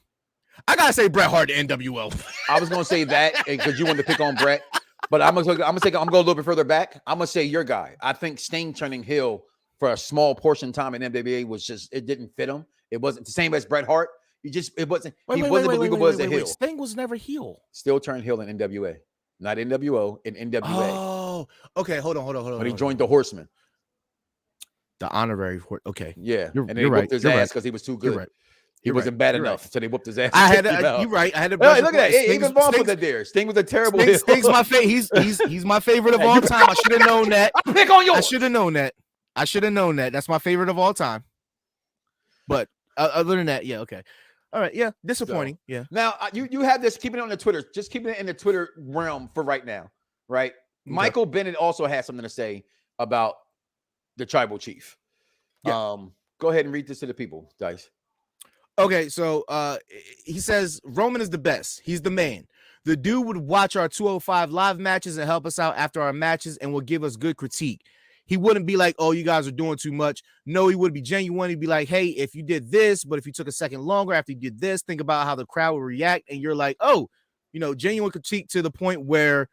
I gotta say Bret Hart to NWO. I was gonna say that because you wanted to pick on Bret, but I'm gonna go a little bit further back. I'm gonna say your guy. I think Sting turning heel for a small portion of time in NWA was just, it didn't fit him. It wasn't the same as Bret Hart. It wasn't believable as a heel. Sting was never heel. Still turned heel in NWA, not NWO, in NWA. Oh, okay. Hold on. When he joined the Horsemen. The honorary, okay. Yeah, and then he whooped his ass because he was too good. Right. He wasn't bad enough, so they whooped his ass. You're right. I had to. Look at that. Even Vaughn put that there. Sting was a terrible heel. Sting's my favorite. He's my favorite of all time. I should have known that. Pick on yours. I should have known that. That's my favorite of all time. But other than that, yeah, okay. All right, yeah, disappointing. So, yeah. Now you have this. Keeping it on the Twitter. Just keeping it in the Twitter realm for right now, right? Okay. Michael Bennett also has something to say about the tribal chief. Yeah. Go ahead and read this to the people, Dice. Okay, so he says Roman is the best. He's the man. The dude would watch our 205 live matches and help us out after our matches and would give us good critique. He wouldn't be like, oh, you guys are doing too much. No, he would be genuine. He'd be like, hey, if you did this, but if you took a second longer after you did this, think about how the crowd would react. And you're like, oh, genuine critique to the point where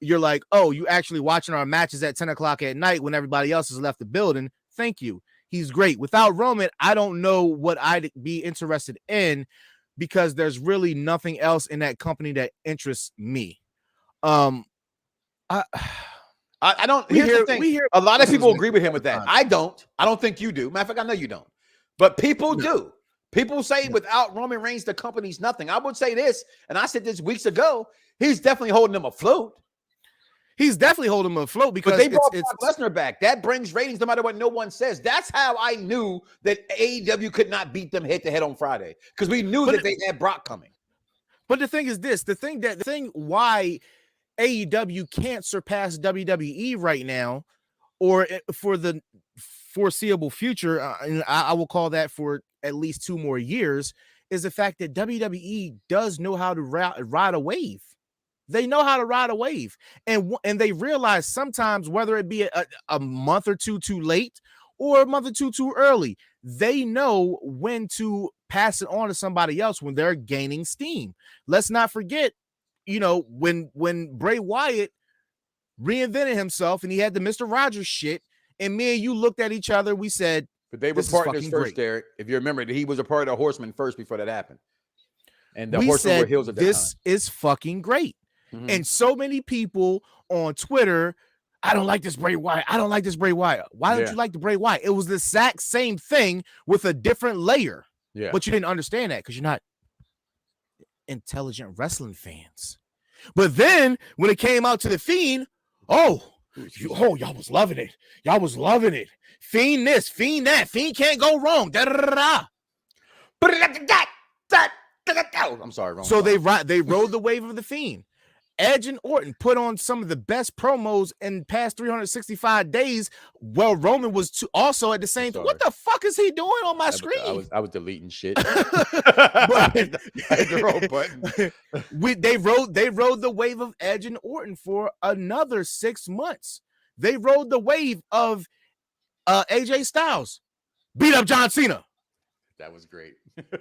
you're like, oh, you actually watching our matches at 10 o'clock at night when everybody else has left the building. Thank you. He's great. Without Roman, I don't know what I'd be interested in because there's really nothing else in that company that interests me. I don't. Here's the thing. A lot of people agree with him with that. I don't. I don't think you do. Matter of fact, I know you don't. But people do. People say without Roman Reigns, the company's nothing. I would say this, and I said this weeks ago. He's definitely holding them afloat. He's definitely holding them afloat because they brought Lesnar back. That brings ratings no matter what no one says. That's how I knew that AEW could not beat them head to head on Friday because we knew that they had Brock coming. But the thing is this: the thing why AEW can't surpass WWE right now, or for the foreseeable future, and I will call that for at least 2 more years, is the fact that WWE does know how to ride a wave. They know how to ride a wave, and they realize sometimes whether it be a month or two too late or a month or two too early, they know when to pass it on to somebody else when they're gaining steam. Let's not forget, when Bray Wyatt reinvented himself and he had the Mr. Rogers shit, and me and you looked at each other, we said, but they were partners first, Derek. If you remember, he was a part of the Horsemen first before that happened, and the Horsemen were heels at that time. This is fucking great. Mm-hmm. And so many people on Twitter, I don't like this Bray Wyatt. I don't like this Bray Wyatt. Why don't you like the Bray Wyatt? It was the exact same thing with a different layer. Yeah. But you didn't understand that because you're not intelligent wrestling fans. But then when it came out to the Fiend, y'all was loving it. Y'all was loving it. Fiend this, Fiend that. Fiend can't go wrong. Da-da-da-da. I'm sorry, wrong. So they rode the wave of the Fiend. Edge and Orton put on some of the best promos in past 365 days. Well, Roman was also at the same time. What the fuck is he doing on my screen? I was deleting shit. I hit the wrong button. They rode the wave of Edge and Orton for another 6 months. They rode the wave of AJ Styles. Beat up John Cena. That was great.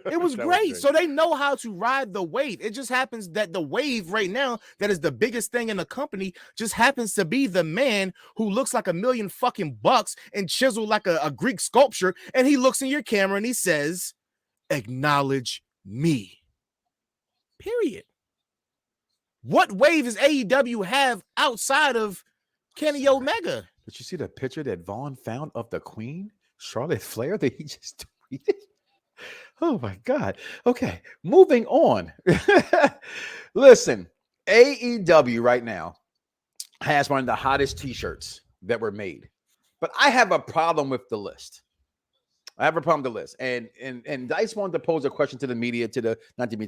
It was great. So they know how to ride the wave. It just happens that the wave right now, that is the biggest thing in the company, just happens to be the man who looks like $1,000,000 fucking bucks and chiseled like a Greek sculpture. And he looks in your camera and he says, "Acknowledge me." Period. What wave does AEW have outside of Kenny Omega? Did you see the picture that Vaughn found of the Queen, Charlotte Flair, that he just tweeted? Oh my God. Okay, moving on. Listen, AEW right now has one of the hottest t-shirts that were made. But I have a problem with the list. And Dice wanted to pose a question to the media, to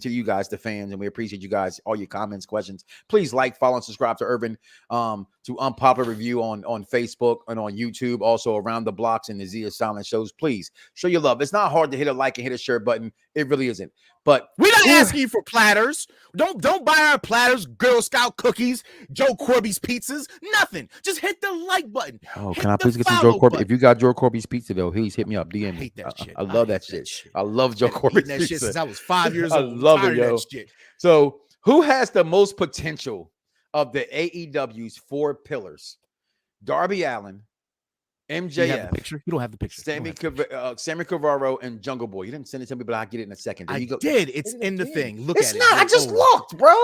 you guys, the fans, and we appreciate you guys, all your comments, questions. Please like, follow, and subscribe to Urban, to Unpopular Review on Facebook and on YouTube, also around the Bloxxx and the Zia Silent shows. Please show your love. It's not hard to hit a like and hit a share button. It really isn't. But we're not asking you for platters. Don't buy our platters, Girl Scout cookies, Joe Corby's pizzas, nothing. Just hit the like button. Oh, can I please get some Joe Corby? If you got Joe Corby's pizza, though, please hit me up. DM me. I hate that shit. I love that shit. I love Joe Corby's pizza. Shit since I was 5 years old. I love it, yo. So, who has the most potential of the AEW's 4 pillars? Darby Allin, MJF. You don't have the picture. Sammy Guevara and Jungle Boy. You didn't send it to me, but I'll get it in a second. I did. It's in the thing. Look at it. It's not. I just looked, bro.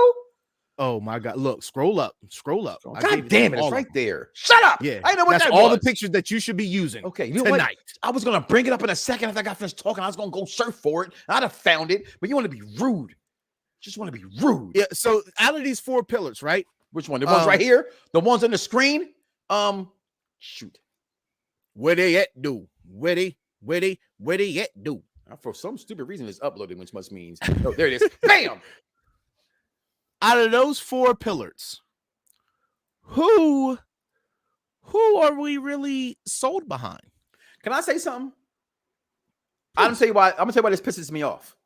Oh my God! Look, scroll up. God damn it! It's right there. Shut up. Yeah, I know what that's that all was. the pictures that you should be using. Okay, you know tonight. What? I was gonna bring it up in a second after I got finished talking. I was gonna go surf for it. I'd have found it, but you want to be rude. Just want to be rude. Yeah. So out of these 4 pillars, right? Which one? The ones right here. The ones on the screen. Shoot. Where they at? Do where they at? Do. For some stupid reason, it's uploaded, which must means. Oh, there it is. Bam. Out of those 4 pillars, who are we really sold behind? Can I say something? I'm gonna tell you why this pisses me off.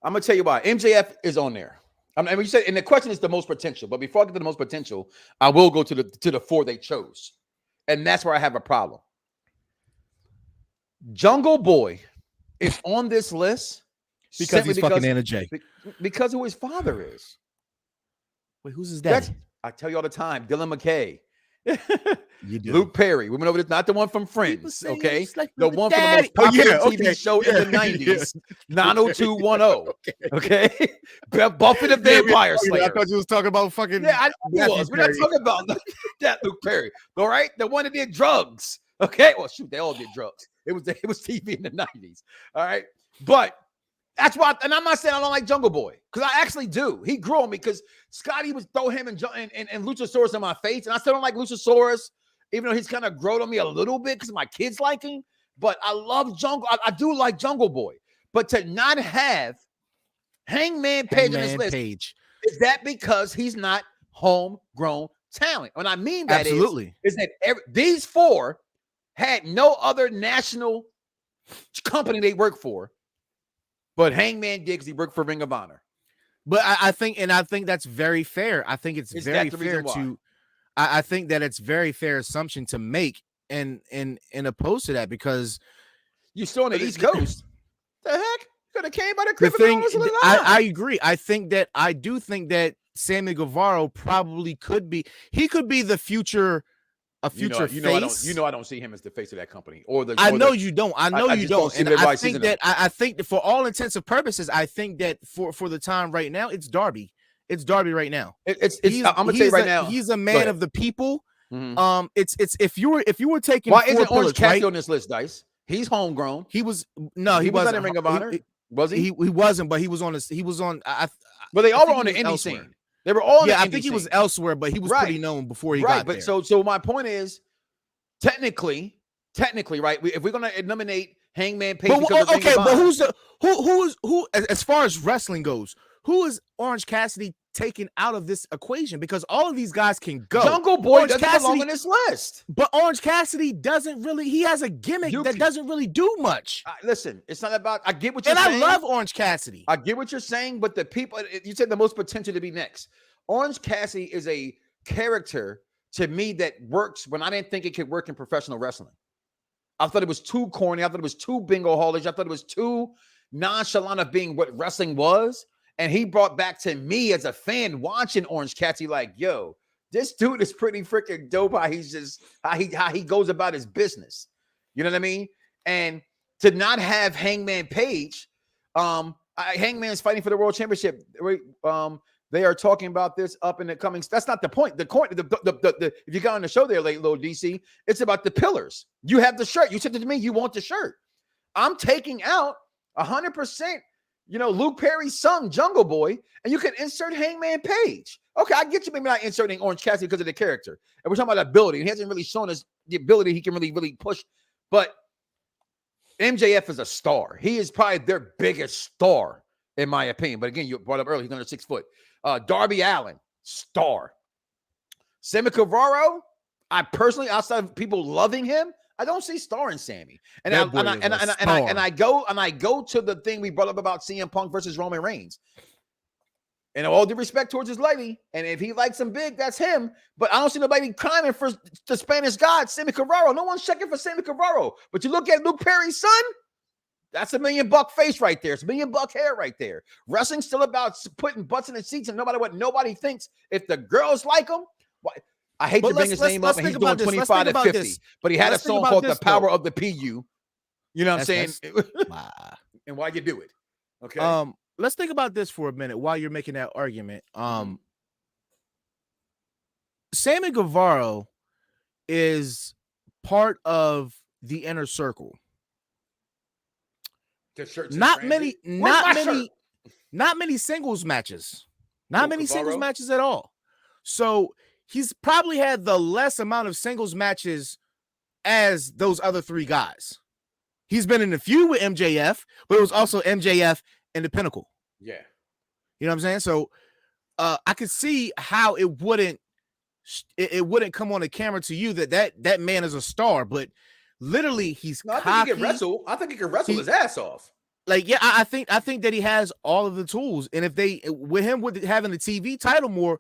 I'm gonna tell you why. MJF is on there. I mean, you said, and the question is the most potential. But before I get to the most potential, I will go to the 4 they chose, and that's where I have a problem. Jungle Boy is on this list because he's fucking Anna Jay. Because who his father is. Wait, who's his dad? I tell you all the time, Dylan McKay. You do. Luke Perry. We went over this, not the one from Friends, okay? Like the one from the most popular TV show in the 90s, 90210. Okay? Buffy the Vampire Slayer. I thought you was talking about fucking. Yeah, I know he was. We're not talking about that Luke Perry. All right? The one that did drugs. Okay? Well, shoot, they all did drugs. It was TV in the 90s. All right? But that's why, and I'm not saying I don't like Jungle Boy, because I actually do. He grew on me because Scotty would throw him and Luchasaurus in my face, and I still don't like Luchasaurus, even though he's kind of grown on me a little bit because my kids like him. But I love Jungle. I do like Jungle Boy. But to not have Hangman Page on this list, is that because he's not homegrown talent? And I mean that is that these four had no other national company they work for. But Hangman did because he worked for Ring of Honor. But I think that's very fair. I think it's very fair to. I think that it's very fair assumption to make and opposed to that, because you're still on the East Coast. The heck? Could have came by the crib. I agree. I do think that Sammy Guevara probably could be. He could be the future. Face. I don't see him as the face of that company. I know you don't. And I think that for all intents and purposes, I think that for the time right now, it's Darby. It's Darby right now. I'm gonna tell you right now, he's a man of the people. Mm-hmm. It's if you were taking, why isn't Orange Cassidy on this list, Dice? He's homegrown. He wasn't in Ring of Honor. Was he? He wasn't, but he was on this. He was on. But they all were on the indie scene. They were all. Yeah, I think he was elsewhere, but he was pretty known before he got there. But so my point is, technically, right? If we're gonna eliminate Hangman Page, but who as far as wrestling goes, who is Orange Cassidy taken out of this equation? Because all of these guys can go. Jungle Boy doesn't belong on this list. But Orange Cassidy doesn't really. He has a gimmick that doesn't really do much. Listen, it's not about. I get what you're saying. And I love Orange Cassidy. I get what you're saying, but the people you said the most potential to be next. Orange Cassidy is a character to me that works when I didn't think it could work in professional wrestling. I thought it was too corny. I thought it was too bingo hallish. I thought it was too nonchalant of being what wrestling was. And he brought back to me as a fan watching Orange Cassidy, like, yo, this dude is pretty freaking dope. How he goes about his business. You know what I mean? And to not have Hangman Page, Hangman's fighting for the world championship. They are talking about this up in the coming. That's not the point. The if you got on the show there, little DC, it's about the pillars. You have the shirt. You said to me, you want the shirt. I'm taking out 100%. Luke Perry's son, Jungle Boy, and you can insert Hangman Page. Okay, I get you maybe not inserting Orange Cassidy because of the character. And we're talking about ability. And he hasn't really shown us the ability he can really push. But MJF is a star. He is probably their biggest star, in my opinion. But again, you brought up earlier, he's under 6 foot. Darby Allin, star. Sammy Guevara, I personally, outside of people loving him, I don't see star in Sammy. And I go to the thing we brought up about CM Punk versus Roman Reigns. And all due respect towards his lady, and if he likes him big, that's him. But I don't see nobody climbing for the Spanish god, Sammy Guevara. No one's checking for Sammy Guevara. But you look at Luke Perry's son, that's $1 million face right there. It's $1 million hair right there. Wrestling's still about putting butts in the seats, and no matter what nobody thinks. If the girls like him, why? I hate to bring his name up, and he's doing 25 to 50. But he had a song called "The Power of the PU." You know what I'm saying? And why you do it? Okay. Let's think about this for a minute while you're making that argument. Sammy Guevara is part of the inner circle. Not many singles matches. Not many singles matches at all. So he's probably had the less amount of singles matches as those other three guys. He's been in a feud with MJF, but it was also MJF and the Pinnacle. Yeah. You know what I'm saying? So I could see how it wouldn't come on the camera to you that man is a star, but literally he's cocky. I think he can wrestle. I think he can wrestle his ass off. Like, yeah, I think that he has all of the tools. And if with having the TV title more,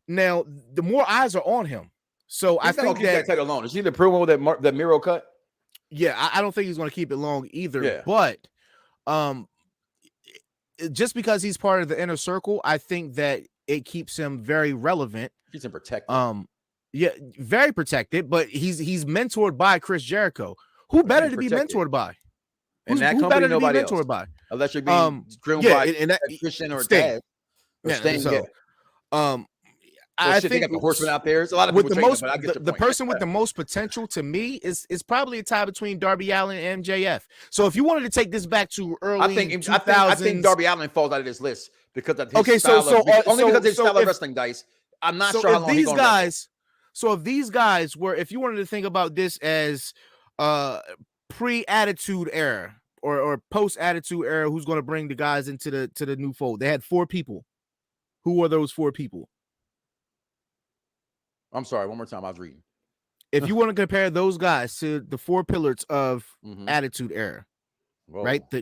now the more eyes are on him. So I think that title long. Is he the promo that Miro cut? Yeah, I don't think he's going to keep it long either. Yeah. But just because he's part of the inner circle, I think that it keeps him very relevant. He's in protected. Yeah, very protected, but he's mentored by Chris Jericho. Who better to be mentored by? And that who company, better to be nobody mentored else. by? Unless you're being groomed by and that, Christian or Sting. Taz. Or Yeah, Sting, so, I think they got the Horsemen out there. There's a lot of people with the trading most, them, but I get the person with the most potential to me is probably a tie between Darby Allin and MJF. So if you wanted to take this back to early, I think Darby Allin falls out of this list because of his okay. style only because of his style of if, wrestling, Dice. I'm not so sure how if long these he's guys. So if these guys were, if you wanted to think about this as pre-attitude era or post-attitude era, who's going to bring the guys into the new fold? They had 4 people. Who were those 4 people? I'm sorry, one more time. I was reading. If you want to compare those guys to the 4 pillars of attitude era, right? The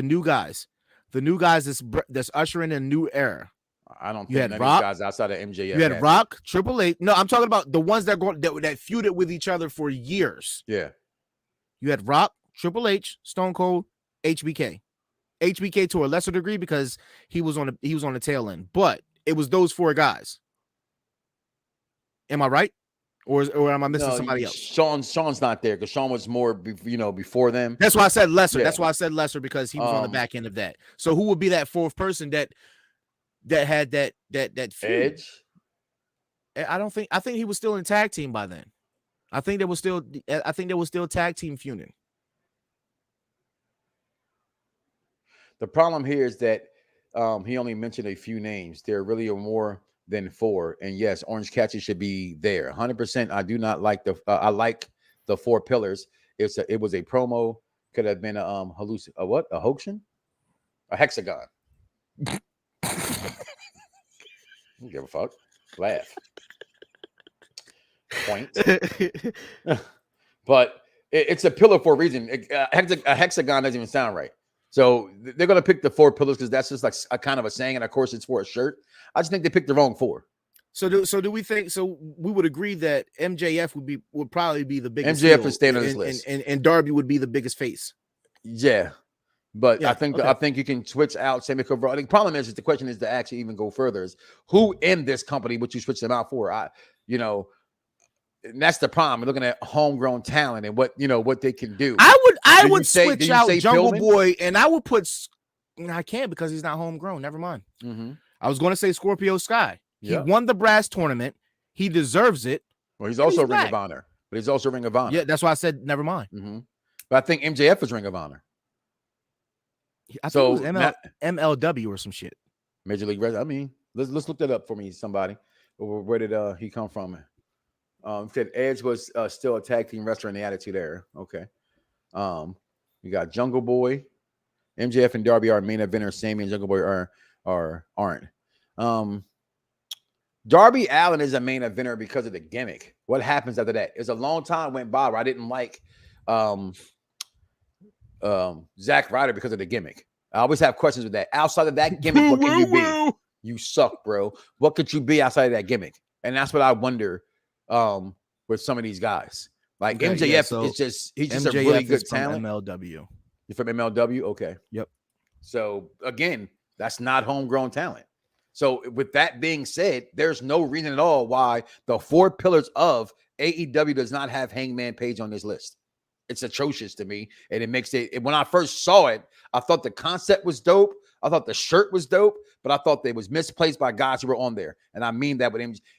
new guys that's ushering a new era. I don't think none of these guys outside of MJF. You had Rock, Triple H. No, I'm talking about the ones that feuded with each other for years. Yeah. You had Rock, Triple H, Stone Cold, HBK. HBK to a lesser degree because he was on the tail end, but it was those 4 guys. Am I right? Or am I missing somebody else? Sean's not there because Sean was more, before them. That's why I said lesser. Yeah. That's why I said lesser because he was on the back end of that. So who would be that 4th person that had that feud? Edge? I think he was still in tag team by then. I think they were still tag team feuding. The problem here is that he only mentioned a few names. There really are more than 4. And yes, Orange Cassidy should be there. 100%. I do not like I like the 4 pillars. It was a promo. Could have been a hoaxin? A hexagon. Don't give a fuck. Laugh. Point. But it's a pillar for a reason. A hexagon doesn't even sound right. So they're going to pick the 4 pillars because that's just like a kind of a saying. And of course, it's for a shirt. I just think they picked the wrong 4. So do we think? So we would agree that MJF would probably be the biggest. MJF would stand on this list, and Darby would be the biggest face. Yeah, but yeah, I think you can switch out Sammy Guevara. The problem is the question is to actually even go further is who in this company would you switch them out for? And that's the problem. We're looking at homegrown talent and what they can do. I would switch out Jungle Boy, and I would put. I can't because he's not homegrown. Never mind. Mm-hmm. I was going to say Scorpio Sky. He Yeah. won the brass tournament. He deserves it. Well, he's also Ring of Honor, but he's also Ring of Honor. Yeah, that's why I said never mind. Mm-hmm. But I think MJF is Ring of Honor. I think it was MLW or some shit. Major League Wrestling. I mean, let's look that up for me, somebody. Where did he come from? Said Edge was still a tag team wrestler in the Attitude Era. Okay. You got Jungle Boy. MJF and Darby are main eventers. Sammy and Jungle Boy aren't. Darby Allin is a main eventer because of the gimmick. What happens after that? It's a long time went by where I didn't like Zack Ryder because of the gimmick. I always have questions with that. Outside of that gimmick, what can you be? You suck, bro. What could you be outside of that gimmick? And that's what I wonder with some of these guys. Like Okay, MJF is just he's just a really good talent. MLW. You're from MLW? Okay. Yep. So again, that's not homegrown talent. So with that being said, there's no reason at all why the 4 pillars of AEW does not have Hangman Page on this list. It's atrocious to me. And it makes it, when I first saw it, I thought the concept was dope. I thought the shirt was dope, but I thought they was misplaced by guys who were on there. And I mean that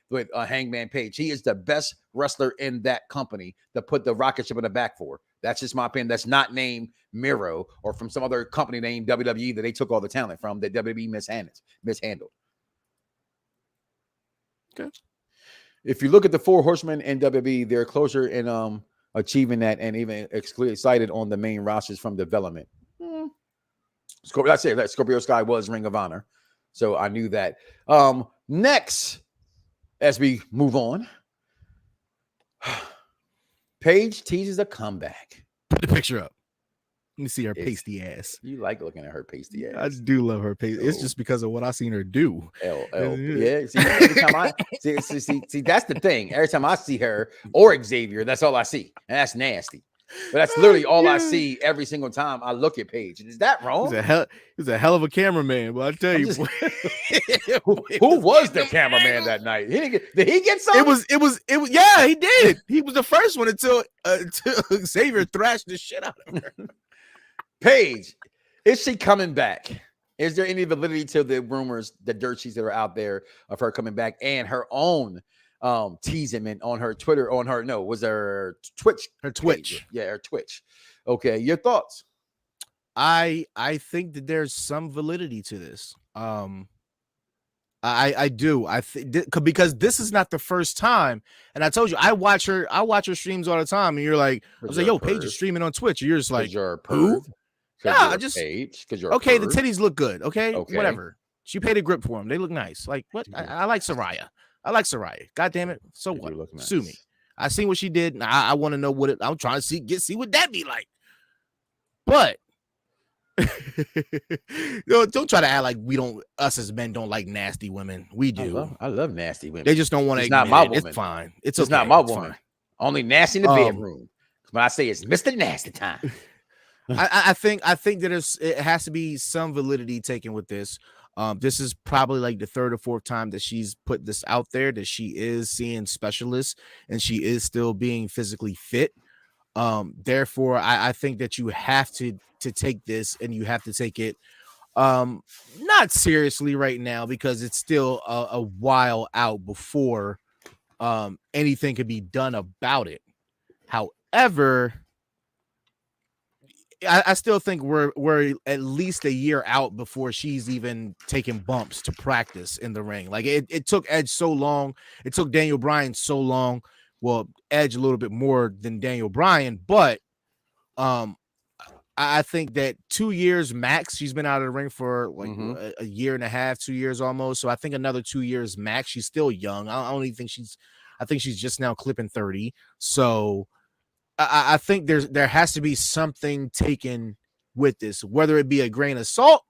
with Hangman Page. He is the best wrestler in that company to put the rocket ship in the back for. That's just my opinion. That's not named Miro or from some other company named WWE that they took all the talent from that WWE mishandled. Okay. If you look at the 4 horsemen in WWE, they're closer in achieving that and even excited on the main rosters from development. Scorpio Sky was Ring of Honor. So I knew that. Next, as we move on, Paige teases a comeback. Put the picture up. Let me see her pasty ass. You like looking at her pasty ass. I do love her pasty. It's just because of what I seen her do. Yeah. See, every time I see, that's the thing. Every time I see her or Xavier, that's all I see. And that's nasty. But that's literally all I Yeah. see every single time I look at Paige. Is that wrong? He's a hell of a cameraman, but I tell I'm you, just- boy, Who was getting the them cameraman angles. that night? Did he get some? It was. Yeah, he did. He was the first one until Xavier thrashed the shit out of her. Paige, is she coming back? Is there any validity to the rumors, the dirt sheets that are out there of her coming back and her own teasing on her Twitter, was her Twitch? Her Twitch. Page. Yeah, her Twitch. Okay, your thoughts? I think that there's some validity to this. I do. I think because this is not the first time, and I told you I watch her streams all the time, and you're like, I was like, yo, Paige is streaming on Twitch. And you're just like, you're a who? perv. Yeah, just Paige. Because you're okay. a The perv. titties look good. Okay, Okay. whatever. She paid a grip for them. They look nice. Like what? I like Soraya. I like Soraya. God damn it. So They do what? look nice. Sue me. I seen what she did, and I want to know what it. I'm trying to see what that be like. But don't try to act like us as men don't like nasty women. We do. I love nasty women. They just don't want to. It's not my woman. It's fine. It's It's okay. not my It's woman. fine. Only nasty in the bedroom. When I say it's Mr. Nasty time. I think that it has to be some validity taken with this. This is probably like the third or fourth time that she's put this out there, that she is seeing specialists and she is still being physically fit. Therefore, I think that you have to take this, and you have to take it not seriously right now, because it's still a while out before anything could be done about it. However, I still think we're at least a year out before she's even taking bumps to practice in the ring. Like it took Edge so long. It took Daniel Bryan so long. Well, Edge a little bit more than Daniel Bryan, but I think that 2 years max. She's been out of the ring for like a year and a half, 2 years almost. So I think another 2 years max. She's still young. I don't even think I think she's just now clipping 30. So I think there has to be something taken with this, whether it be a grain of salt,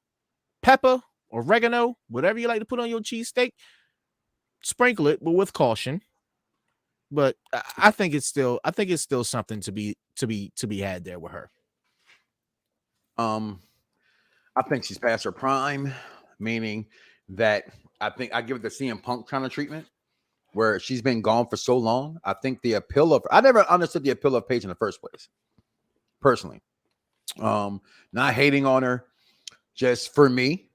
pepper, oregano, whatever you like to put on your cheesesteak. Sprinkle it, but with caution. But I think it's still something to be had there with her. I think she's past her prime, meaning that I think I give it the CM Punk kind of treatment, where she's been gone for so long. I think the appeal of I never understood the appeal of Paige in the first place, personally. Not hating on her, just for me,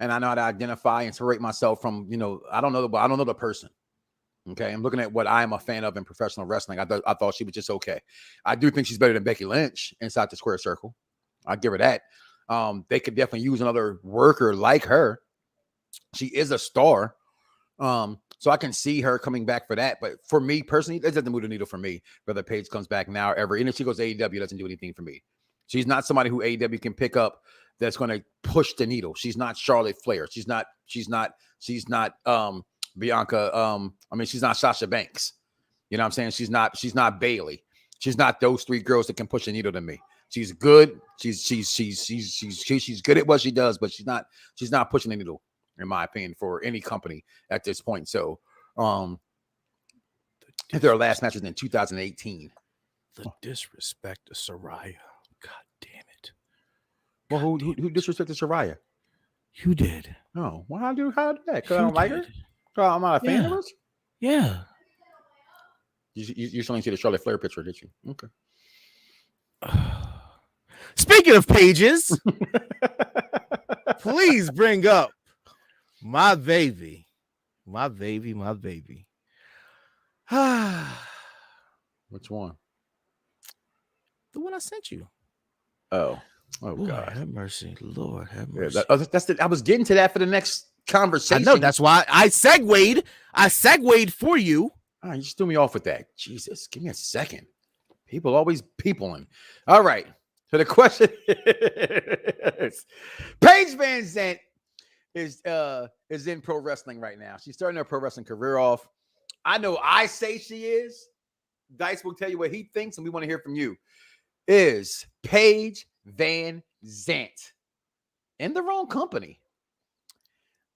and I know how to identify and separate myself from, I don't know the person. Okay, I'm looking at what I'm a fan of in professional wrestling. I thought she was just okay. I do think she's better than Becky Lynch inside the square circle. I'll give her that. They could definitely use another worker like her. She is a star. So I can see her coming back for that. But for me personally, it doesn't move the needle for me, whether Paige comes back now or ever. And if she goes to AEW, it doesn't do anything for me. She's not somebody who AEW can pick up that's going to push the needle. She's not Charlotte Flair. She's not Bianca. She's not Sasha Banks. You know what I'm saying? She's not Bailey. She's not those three girls that can push the needle to me. She's good. She's good at what she does, but she's not pushing the needle, in my opinion, for any company at this point. So, if their last match was in 2018. The disrespect of Soraya. God damn it. Well, who disrespected Soraya? You did. No. Well, how do that? Because I don't like her? Because I'm not a fan of her? Yeah. You still didn't see the Charlotte Flair picture, did you? Okay. Speaking of pages, please bring up my baby. Which one? The one I sent you. Oh Lord, God. have mercy. Lord have mercy. Yeah, I was getting to that for the next conversation. I know, that's why I segued for you. Oh, you just threw me off with that. Jesus, give me a second. People always peopling. All right. So the question is, Paige VanZant is in pro wrestling right now. She's starting her pro wrestling career off. I know I say she is. Dice will tell you what he thinks, and we want to hear from you. Is Paige VanZant in the wrong company?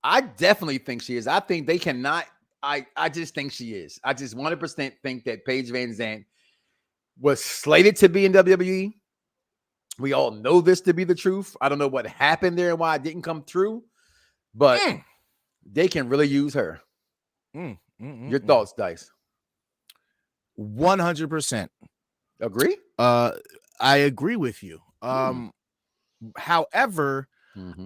I definitely think she is. I think they cannot. I just think she is. I just 100% think that Paige VanZant was slated to be in WWE. We all know this to be the truth. I don't know what happened there and why it didn't come through, but they can really use her. Your thoughts, Dice? 100%. Agree? I agree with you. However,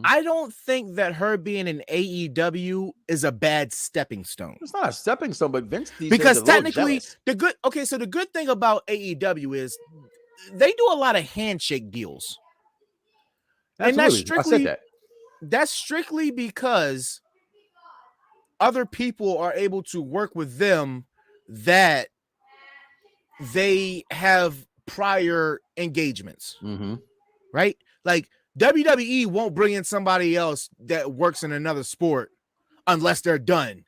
I don't think that her being in AEW is a bad stepping stone. It's not a stepping stone, but Vince because technically the good thing about AEW is they do a lot of handshake deals. Absolutely. And that's strictly because other people are able to work with them that they have prior engagements, right? Like WWE won't bring in somebody else that works in another sport unless they're done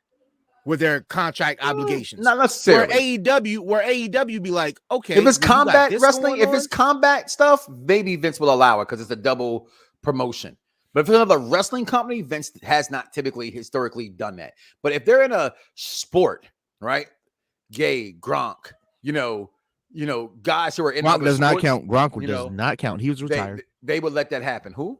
with their contract obligations. Not necessarily. Where AEW be like, okay, if it's combat wrestling, if it's combat stuff, maybe Vince will allow it because it's a double promotion. But if it's another wrestling company, Vince has not typically historically done that. But if they're in a sport, right? Gay, Gronk, guys who are in Gronk does sports, not count. Gronk does not count. He was retired. They would let that happen. Who?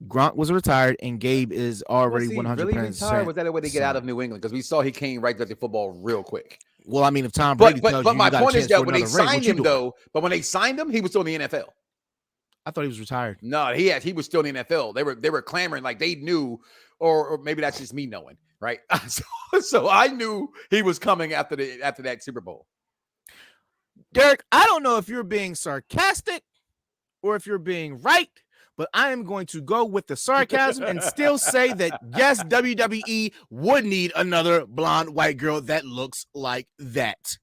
Gronk was retired, and Gabe is already 100% really retired. Was that a way to get out of New England? Because we saw he came right to the football real quick. Well, I mean, if Tom Brady tells but you my got point a is chance that for when they another ring, signed him, though, but when they signed him, he was still in the NFL. I thought he was retired. No, he was still in the NFL. They were clamoring like they knew, or maybe that's just me knowing, right? So I knew he was coming after that Super Bowl. Derek, I don't know if you're being sarcastic or if you're being right, but I am going to go with the sarcasm and still say that yes, WWE would need another blonde white girl that looks like that.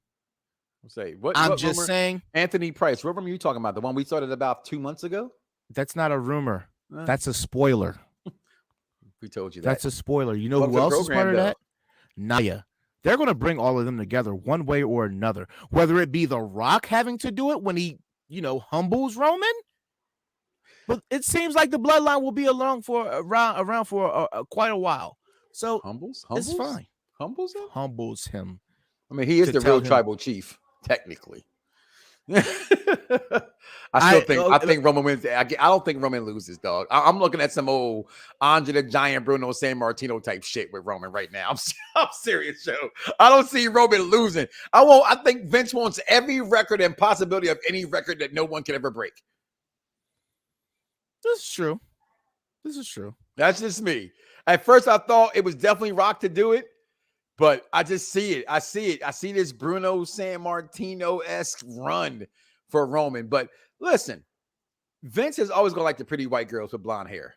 I'm just saying. Anthony Price, what rumor are you talking about? The one we started about 2 months ago? That's not a rumor. That's a spoiler. We told you that. That's a spoiler. You know who else is part of that? Naya. They're going to bring all of them together one way or another. Whether it be The Rock having to do it when he, humbles Roman. But it seems like the bloodline will be around for quite a while. So humbles? It's fine. Humbles him? Humbles him. I mean, he is the real tribal chief, technically. I think Roman wins. I don't think Roman loses, dog. I'm looking at some old Andre the Giant, Bruno San Martino type shit with Roman right now. I'm serious, Joe. I don't see Roman losing. I think Vince wants every record and possibility of any record that no one can ever break. This is true. That's just me. At first, I thought it was definitely Rock to do it. But I just see it. I see this Bruno San Martino-esque run for Roman. But listen, Vince is always going to like the pretty white girls with blonde hair.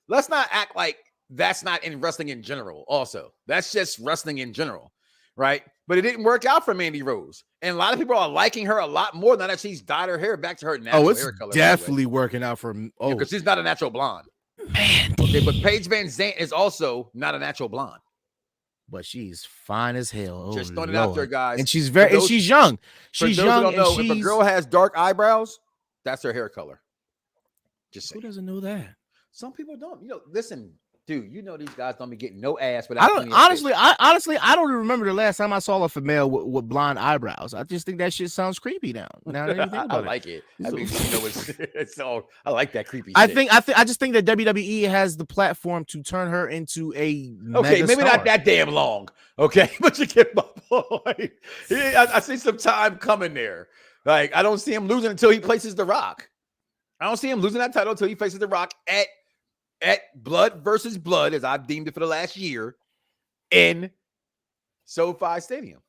Let's not act like that's not in wrestling in general also. That's just wrestling in general, right? But it didn't work out for Mandy Rose. And a lot of people are liking her a lot more now that she's dyed her hair back to her natural hair color. Oh, it's definitely working out for me. Oh, because she's not a natural blonde. Mandy. Okay, but Paige VanZant is also not a natural blonde. But she's fine as hell. Oh, just throwing it out there, guys. And she's she's young. She's young. And if a girl has dark eyebrows, that's her hair color. Just who doesn't know that? Some people don't. Listen, dude. These guys don't be getting no ass. But I honestly, I don't even remember the last time I saw a female with blonde eyebrows. I just think that shit sounds creepy now. Now that you think about I like it. I mean, it's all. I like that creepy. I just think that WWE has the platform to turn her into a maybe not that damn long. Okay, but you get my point. I see some time coming there. Like I don't see him losing until he places The Rock. I don't see him losing that title until he faces The Rock at Blood versus Blood, as I've deemed it for the last year, in SoFi Stadium.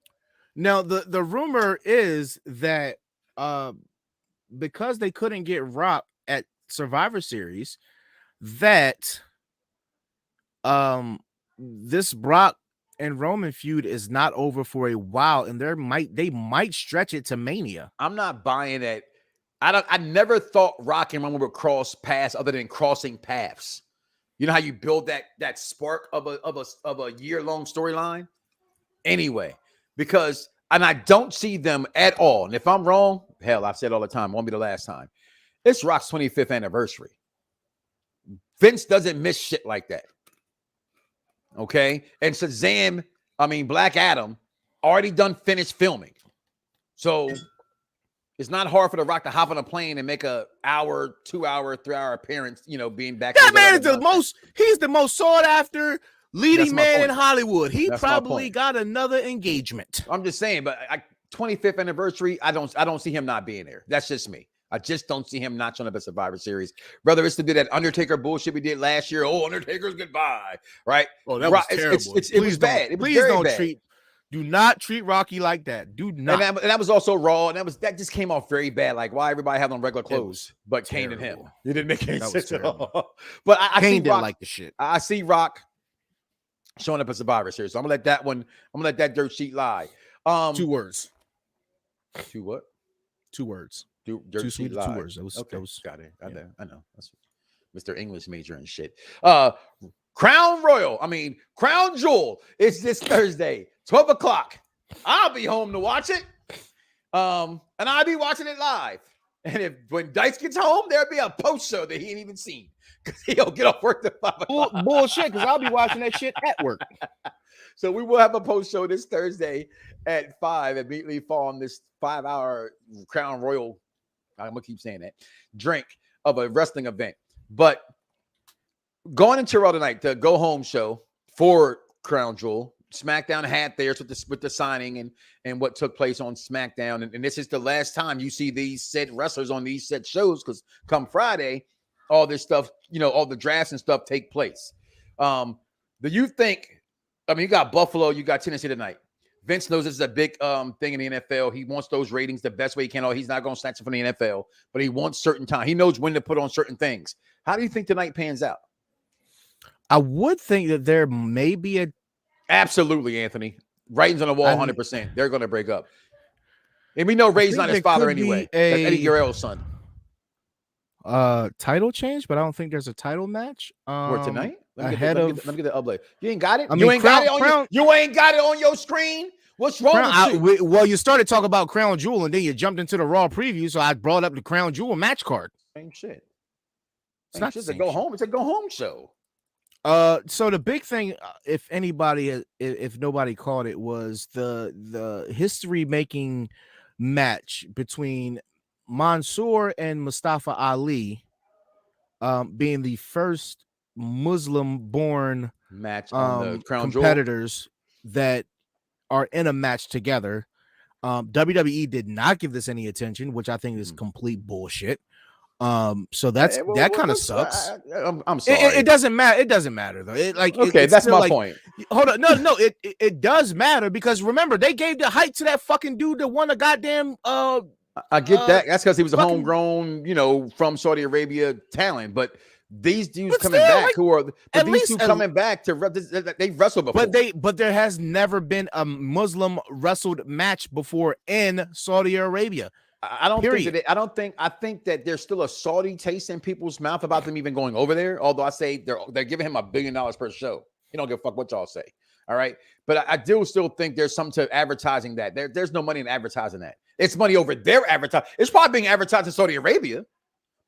Now, the rumor is that because they couldn't get Rock at Survivor Series, that this Brock and Roman feud is not over for a while, and they might stretch it to Mania. I'm not buying it. I never thought Rock and Roman would cross paths other than crossing paths. You know how you build that spark of a year-long storyline? Anyway, and I don't see them at all. And if I'm wrong, hell, I've said all the time, won't be the last time. It's Rock's 25th anniversary. Vince doesn't miss shit like that. Okay? And Black Adam, already finished filming. So It's not hard for The Rock to hop on a plane and make a hour, 2 hour, 3 hour appearance, being back. That man is he's the most sought after leading man in Hollywood. He probably got another engagement. I'm just saying, but 25th anniversary, I don't see him not being there. That's just me. I just don't see him not showing up at Survivor Series. Whether it's to do that Undertaker bullshit we did last year. Oh, Undertaker's goodbye. Right? Oh, that was terrible. It was bad. It was very bad. Do not treat Rocky like that. Do not. And that was also raw. And that just came off very bad. Like, why everybody had on regular clothes but Kane and him. It didn't make any sense at all. But Kane didn't like the shit. I see Rock showing up at Survivor Series. So I'm gonna let that dirt sheet lie. 2 words. 2 what? 2 words. Dirt sheet lie. 2 words. That was got it. I know. That's Mr. English major and shit. Crown Jewel. It's this Thursday, 12 o'clock. I'll be home to watch it. And I'll be watching it live. And when Dice gets home, there'll be a post show that he ain't even seen. Because he'll get off work at 5 o'clock. Bullshit, because I'll be watching that shit at work. So we will have a post show this Thursday at 5, immediately following this 5-hour Crown Royal, I'm going to keep saying that, drink of a wrestling event. But going into Raw tonight, the go-home show for Crown Jewel, SmackDown had theirs with the signing and what took place on SmackDown. And this is the last time you see these said wrestlers on these said shows, because come Friday, all this stuff, all the drafts and stuff take place. Do you think, you got Buffalo, you got Tennessee tonight. Vince knows this is a big thing in the NFL. He wants those ratings the best way he can. He's not going to snatch it from the NFL, but he wants certain time. He knows when to put on certain things. How do you think tonight pans out? I would think that there may be absolutely, Anthony. Writings on the wall, 100%. They're going to break up. And we know Ray's not his father anyway. That's Eddie Guerrero's son. Title change, but I don't think there's a title match. For tonight? Let me get the update. You ain't got it? You ain't got it on your screen? What's wrong with you? Well, you started talking about Crown Jewel, and then you jumped into the Raw preview, so I brought up the Crown Jewel match card. Same shit. It's not just a go home. It's a go home show. So the big thing, if nobody caught it, was the history making match between Mansour and Mustafa Ali, being the first Muslim-born match on the Crown competitors that are in a match together. WWE did not give this any attention, which I think is complete bullshit. So that kind of sucks. I'm sorry. It doesn't matter. It doesn't matter though. That's my point. Hold on. No. It does matter, because remember, they gave the hype to that fucking dude that won the goddamn. I get that. That's because he was a homegrown, from Saudi Arabia talent. But these dudes coming back coming back to they wrestled before. But there has never been a Muslim wrestled match before in Saudi Arabia. I think that there's still a Saudi taste in people's mouth about them even going over there. Although I say they're giving him $1 billion per show. He don't give a fuck what y'all say. All right. But I do still think there's something to advertising that. There's no money in advertising that. It's money over there advertising. It's probably being advertised in Saudi Arabia,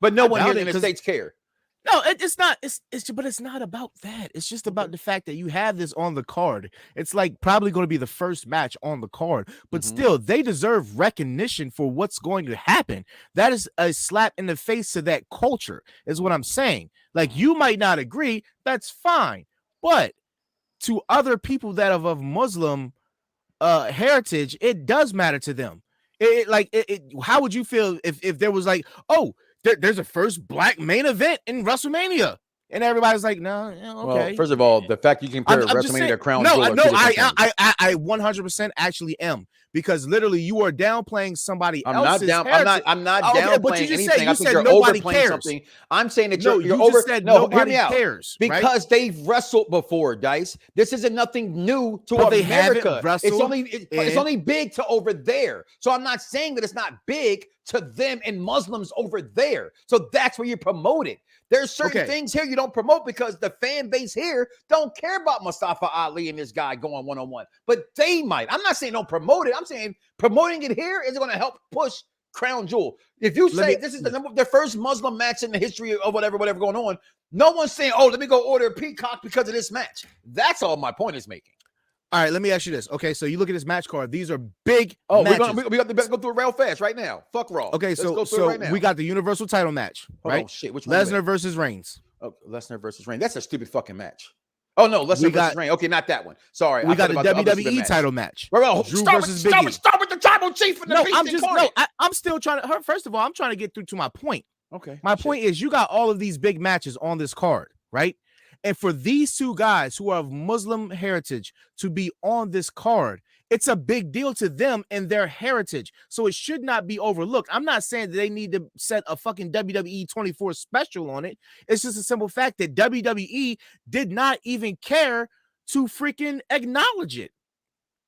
but no one here in the States care. No, it's not. But it's not about that. It's just about the fact that you have this on the card. It's like probably going to be the first match on the card, but still, they deserve recognition for what's going to happen. That is a slap in the face to that culture, is what I'm saying. Like, you might not agree, that's fine, but to other people that are of Muslim heritage, it does matter to them. How would you feel if there was like, there's a first black main event in WrestleMania, and everybody's like, no, okay. Well, first of all, the fact you compare WrestleMania to Crown Jewel. I 100% actually am, because literally you are downplaying somebody else's heritage. I'm not downplaying but you just anything. I think you're overplaying something. I'm saying that you're over. Nobody cares, because they've wrestled before, Dice. This isn't nothing new to America. It's only big to over there. So I'm not saying that it's not big to them and Muslims over there. So that's where you promote it. There's certain things here you don't promote because the fan base here don't care about Mustafa Ali and this guy going one-on-one, but they might. I'm not saying don't promote it. I'm saying promoting it here is going to help push Crown Jewel. If you say this is the first Muslim match in the history of whatever going on, no one's saying, let me go order a Peacock because of this match. That's all my point is making. All right, let me ask you this. Okay, so you look at this match card. These are big we matches. got to go through it real fast right now. Fuck Raw. Okay, Let's so go through it right now. we got the Universal title match, Hold right? on, shit. Which one? Lesnar versus Reigns. Oh, Lesnar versus Reigns. That's a stupid fucking match. Oh no, Lesnar versus Reigns. Okay, not that one. Sorry. We got the WWE title match. Drew versus Big E. Start with the tribal chief and the I'm still trying to. First of all, I'm trying to get through to my point. Okay. My point is, you got all of these big matches on this card, right? And for these two guys who are of Muslim heritage to be on this card, it's a big deal to them and their heritage. So it should not be overlooked. I'm not saying that they need to set a fucking WWE 24 special on it. It's just a simple fact that WWE did not even care to freaking acknowledge it.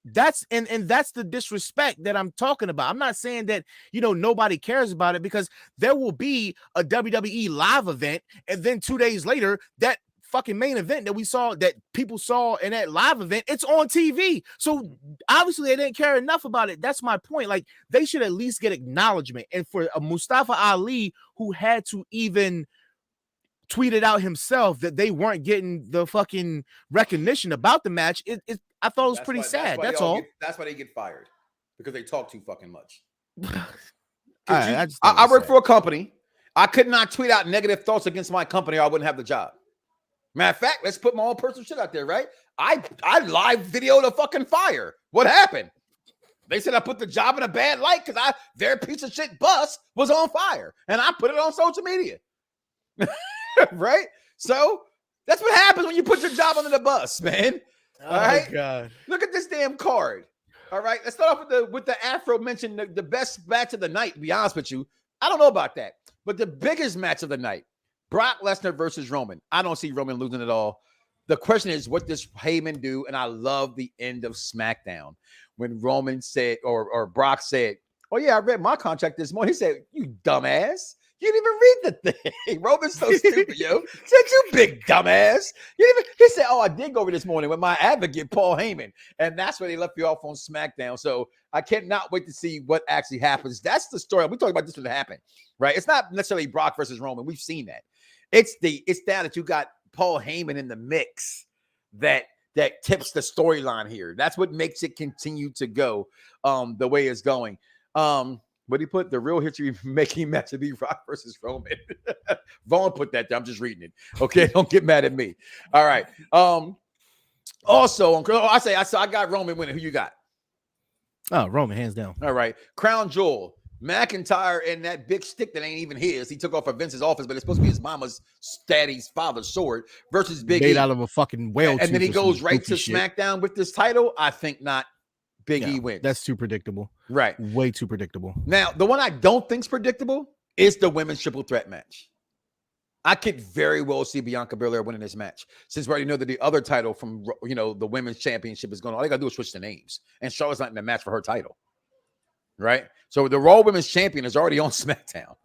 That's the disrespect that I'm talking about. I'm not saying that, nobody cares about it, because there will be a WWE live event, and then 2 days later, that fucking main event that we saw, that people saw in that live event, it's on TV. So obviously they didn't care enough about it. That's my point. Like, they should at least get acknowledgement. And for a Mustafa Ali, who had to even tweet it out himself that they weren't getting the fucking recognition about the match, I thought it was pretty sad. That's all. That's why they get fired, because they talk too fucking much. I work for a company. I could not tweet out negative thoughts against my company, or I wouldn't have the job. Matter of fact, let's put my own personal shit out there, right? I live videoed a fucking fire. What happened? They said I put the job in a bad light because their piece of shit bus was on fire, and I put it on social media. Right? So that's what happens when you put your job under the bus, man. All right. God. Look at this damn card. All right. Let's start off with the Afro mention, the best match of the night, to be honest with you. I don't know about that. But the biggest match of the night, Brock Lesnar versus Roman. I don't see Roman losing at all. The question is, what does Heyman do? And I love the end of SmackDown when Roman said, or Brock said, "Oh yeah, I read my contract this morning." He said, "You dumbass. You didn't even read the thing." Roman's so stupid, yo. He said, "You big dumbass." He said, "Oh, I did go over this morning with my advocate, Paul Heyman." And that's where they left you off on SmackDown. So I cannot wait to see what actually happens. That's the story. We talked about this when it happened, right? It's not necessarily Brock versus Roman. We've seen that. It's that you got Paul Heyman in the mix that tips the storyline here. That's what makes it continue to go the way it's going. What he put, the real history making match to be Rock versus Roman. Vaughn put that there. I'm just reading it. Okay, don't get mad at me. All right. Also, I got Roman winning. Who you got? Oh, Roman, hands down. All right. Crown Jewel, McIntyre, and that big stick that ain't even his. He took off of Vince's office, but it's supposed to be his mama's daddy's father's sword versus Big E. Made out of a fucking whale. And then he goes right to SmackDown with this title. I think not. Big E wins. That's too predictable. Right. Way too predictable. Now, the one I don't think's predictable is the women's triple threat match. I could very well see Bianca Belair winning this match, since we already know that the other title from the women's championship is going on. All they gotta do is switch the names, and Charlotte's not in the match for her title, right? So the Raw Women's Champion is already on SmackDown,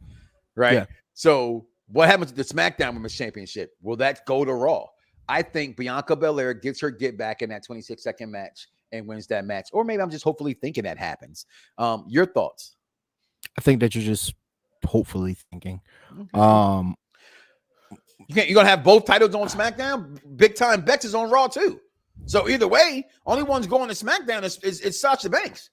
right? Yeah. So what happens to the SmackDown Women's Championship? Will that go to Raw? I think Bianca Belair gets her get back in that 26-second match and wins that match. Or maybe I'm just hopefully thinking that happens. Your thoughts? I think that you're just hopefully thinking. Okay. You're going to have both titles on SmackDown? Big Time Bex is on Raw too. So either way, only one's going to SmackDown is Sasha Banks.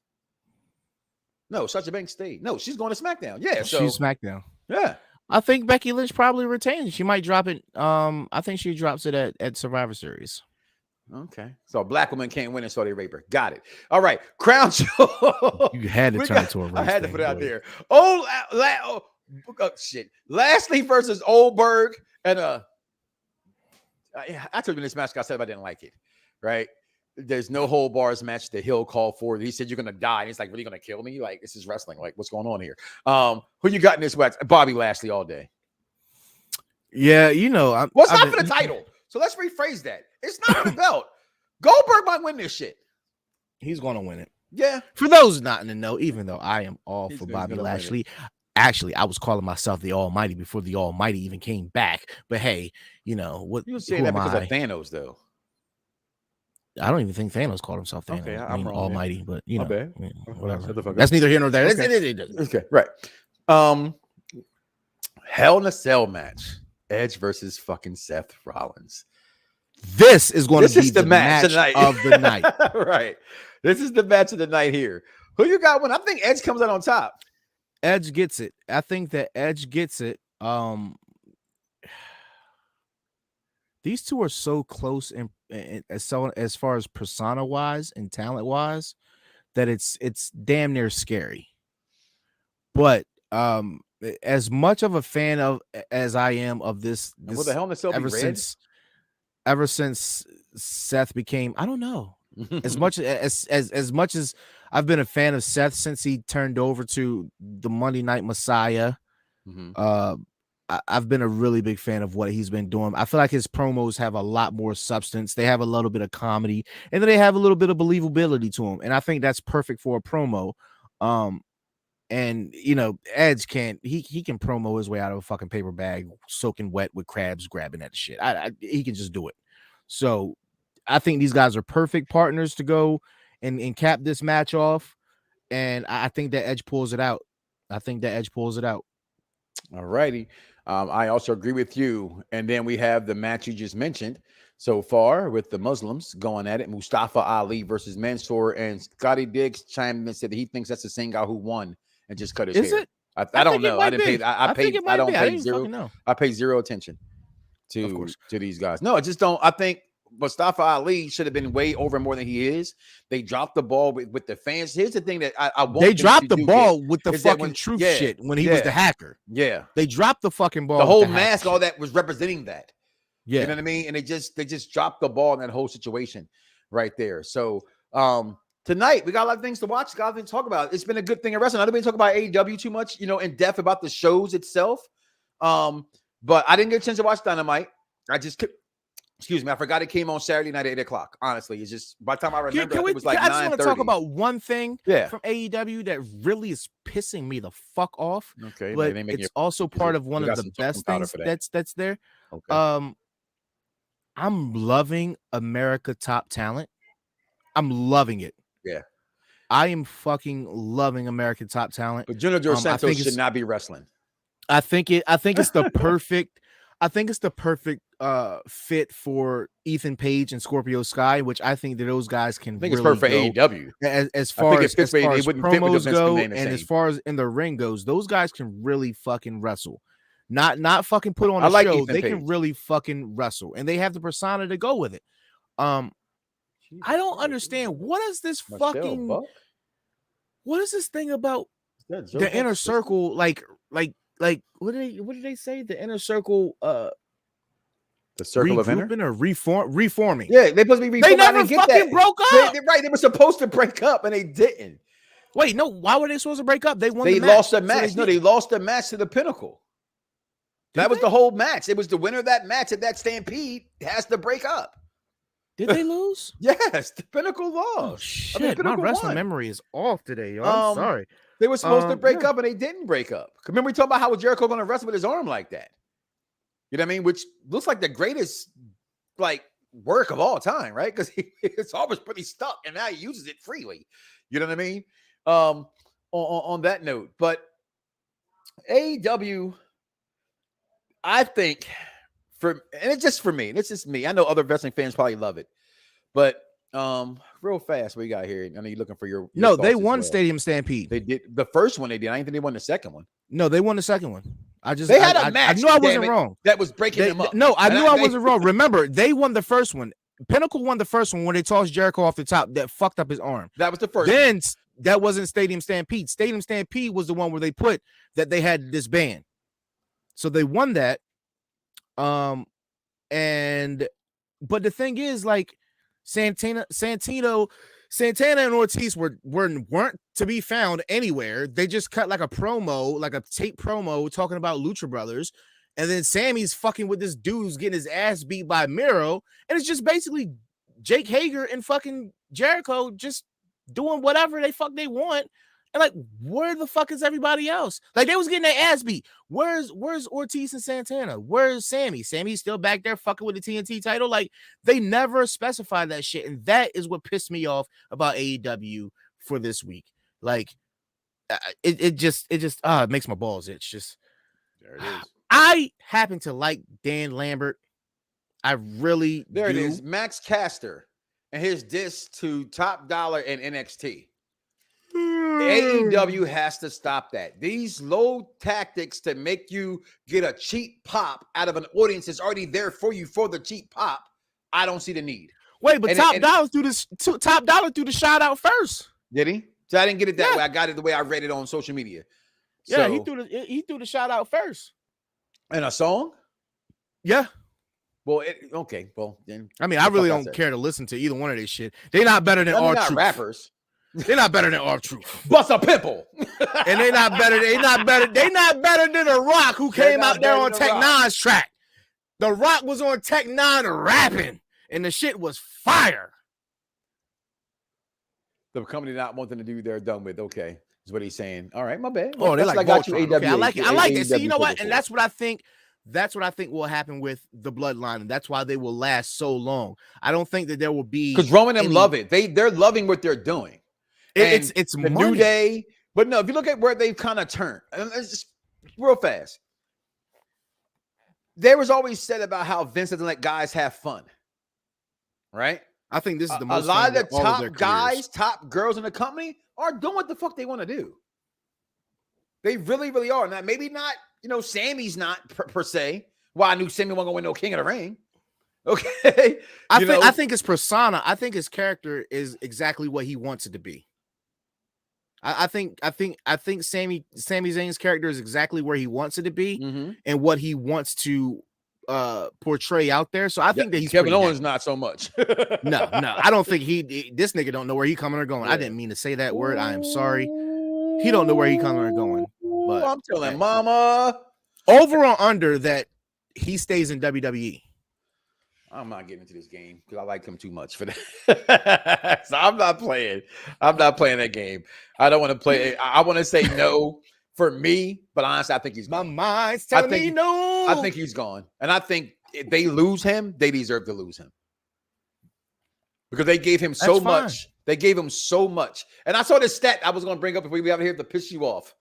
No, Sasha Banks stayed. No, she's going to SmackDown. Yeah. So she's SmackDown. Yeah. I think Becky Lynch probably retains. She might drop it. I think she drops it at Survivor Series. Okay. So a black woman can't win in Saudi Arabia. Got it. All right. Crown Jewel. You had to turn it to a race. I had to put it out there. Shit. Lashley versus Oldberg. And I told you in this match, I said if I didn't like it. Right. There's no hold bars match that he'll call for. He said, "You're going to die." And he's like, "Really going to kill me? Like, this is wrestling. Like, what's going on here?" Who you got in this match? Bobby Lashley all day. Yeah. Well, it's not for the title. So let's rephrase that. It's not for the belt. Goldberg might win this shit. He's going to win it. Yeah. For those not in the know, even though I am all for Bobby Lashley. Actually, I was calling myself the Almighty before the Almighty even came back. But hey, what? You say that because of Thanos, though. I don't even think Thanos called himself Thanos. Okay, I mean, wrong, Almighty, but whatever. That's neither here nor there. Okay, right. Hell in a Cell match. Edge versus fucking Seth Rollins. This is going This to be is the match tonight. of the night. Right. This is the match of the night here. Who you got when I think Edge comes out on top? Edge gets it. I think that Edge gets it. These two are so close and as far as persona wise and talent wise that it's damn near scary. But as much of a fan of as I am of this Will the helmet still be red? Ever since Seth became, I don't know, as much as I've been a fan of Seth since he turned over to the Monday Night Messiah. I've been a really big fan of what he's been doing. I feel like his promos have a lot more substance. They have a little bit of comedy, and then they have a little bit of believability to them. And I think that's perfect for a promo. And you know, Edge can promo his way out of a fucking paper bag soaking wet with crabs grabbing at the shit. He can just do it. So I think these guys are perfect partners to go and cap this match off. And I think that Edge pulls it out. All righty. I also agree with you. And then we have the match you just mentioned so far with the Muslims going at it. Mustafa Ali versus Mansour, and Scotty Diggs chimed in and said that he thinks that's the same guy who won and just cut his hair. It? I don't know. I didn't pay. I pay zero attention to these guys. No, I just don't. I think Mustafa Ali should have been way over more than he is. They dropped the ball with the fans. Here's the thing that I want. They dropped the ball with the fucking truth shit when he was the hacker. Yeah, they dropped the fucking ball. The whole mask, all that was representing that. Yeah, you know what I mean. And they just dropped the ball in that whole situation right there. So tonight we got a lot of things to watch, got a lot of things to talk about. It's been a good thing in wrestling. I don't been talk about AEW too much, in depth about the shows itself. But I didn't get a chance to watch Dynamite. Excuse me, I forgot it came on Saturday night at 8:00. Honestly, it's just by the time I remember, it was like 9:30. I just want to talk about one thing from AEW that really is pissing me the fuck off. Okay, but it's also part of one of the best things that's there. Okay. I'm loving America Top Talent. I'm loving it. Yeah. I am fucking loving American Top Talent. But Junior Dos Santos should not be wrestling. I think it's the perfect fit for Ethan Page and Scorpio Sky, which I think that those guys can. I think really it's perfect for AEW. As far as promos go, and as far as in the ring goes, those guys can really fucking wrestle. Not fucking put on a show. Ethan they Page. can really fucking wrestle, and they have the persona to go with it. I don't understand what is this fucking. What is this thing about the inner circle? Like what did they say? The inner circle. The circle of inner or reforming. Yeah, they supposed to be. They never fucking broke up. Right, they were supposed to break up and they didn't. Wait, no. Why were they supposed to break up? They won. They lost the match. No, they lost the match to the Pinnacle. That was the whole match. It was the winner of that match at that Stampede has to break up. Did they lose? Yes, the Pinnacle lost. Oh shit, my wrestling memory is off today, yo. I'm sorry. They were supposed to break up and they didn't break up. Remember we talked about how was Jericho going to wrestle with his arm like that? You know what I mean? Which looks like the greatest work of all time, right? Because his arm was pretty stuck and now he uses it freely. You know what I mean? On that note, but AEW, I think and it's just for me, and it's just me. I know other wrestling fans probably love it, but real fast, what you got here? I know you're looking for your no. They won Stadium Stampede. They did the first one. They did. I didn't think they won the second one. No, they won the second one. They had a match. I knew I wasn't wrong. That was breaking them up. No, I knew I wasn't wrong. Remember, they won the first one. Pinnacle won the first one when they tossed Jericho off the top. That fucked up his arm. That was the first. Then that wasn't Stadium Stampede. Stadium Stampede was the one where they put that they had this band. So they won that. But the thing is, Santana and Ortiz weren't to be found anywhere. They just cut a promo, a tape promo talking about Lucha Brothers. And then Sammy's fucking with this dude who's getting his ass beat by Miro. And it's just basically Jake Hager and fucking Jericho just doing whatever they want. And where the fuck is everybody else? They was getting their ass beat. Where's Ortiz and Santana? Where's Sammy? Sammy's still back there fucking with the TNT title. They never specified that shit. And that is what pissed me off about AEW for this week. It makes my balls itch. Just there it is. I happen to like Dan Lambert. I really There do. it is. Max Caster and his diss to Top Dollar and NXT. AEW has to stop that. These low tactics to make you get a cheap pop out of an audience that's already there for you for the cheap pop. I don't see the need. Wait, but Top Dollar threw the shout out first. Did he? So I didn't get it that way. I got it the way I read it on social media. Yeah, So, he threw the shout out first. And a song? Yeah. Well, okay. Well, then I mean, I really don't care to listen to either one of this shit. They're not better than R-Truth. Rappers. They're not better than R-Truth. Bust a pimple. And they're not better than The Rock, who came out there on Tech Nine's track. The Rock was on Tech Nine rapping, and the shit was fire. The company not wanting to do, they're done with. Okay, is what he's saying. All right, my bad. Oh, they like, I got you. AW. Okay, I like it. I like it. See, you know what? And that's what I think. That's what I think will happen with the Bloodline, and that's why they will last so long. I don't think that there will be, because Roman and love it. They're loving what they're doing. It's the money. New Day. But no, if you look at where they've kind of turned, and it's just real fast. There was always said about how Vince doesn't let guys have fun, right? I think this is the most. A lot of the top guys, top girls in the company are doing what the fuck they want to do. They really, really are. Now, maybe not. You know, Sammy's not per se. Well, I knew Sammy wasn't gonna win no King of the Ring. Okay, I think his persona, I think his character is exactly what he wants it to be. I think Sami Zayn's character is exactly where he wants it to be, and what he wants to portray out there. So I think that he's Kevin Owens not so much. No, I don't think this nigga don't know where he coming or going. Yeah. I didn't mean to say that word. I am sorry. He don't know where he coming or going. But I'm telling mama. Over or under that he stays in WWE. I'm not getting into this game because I like him too much for that. So I'm not playing. I'm not playing that game. I don't want to play. I want to say no for me, but honestly, I think he's gone. My mind's telling me no. I think he's gone. And I think if they lose him, they deserve to lose him. Because they gave him so much. They gave him so much. And I saw this stat I was going to bring up if we have here to piss you off.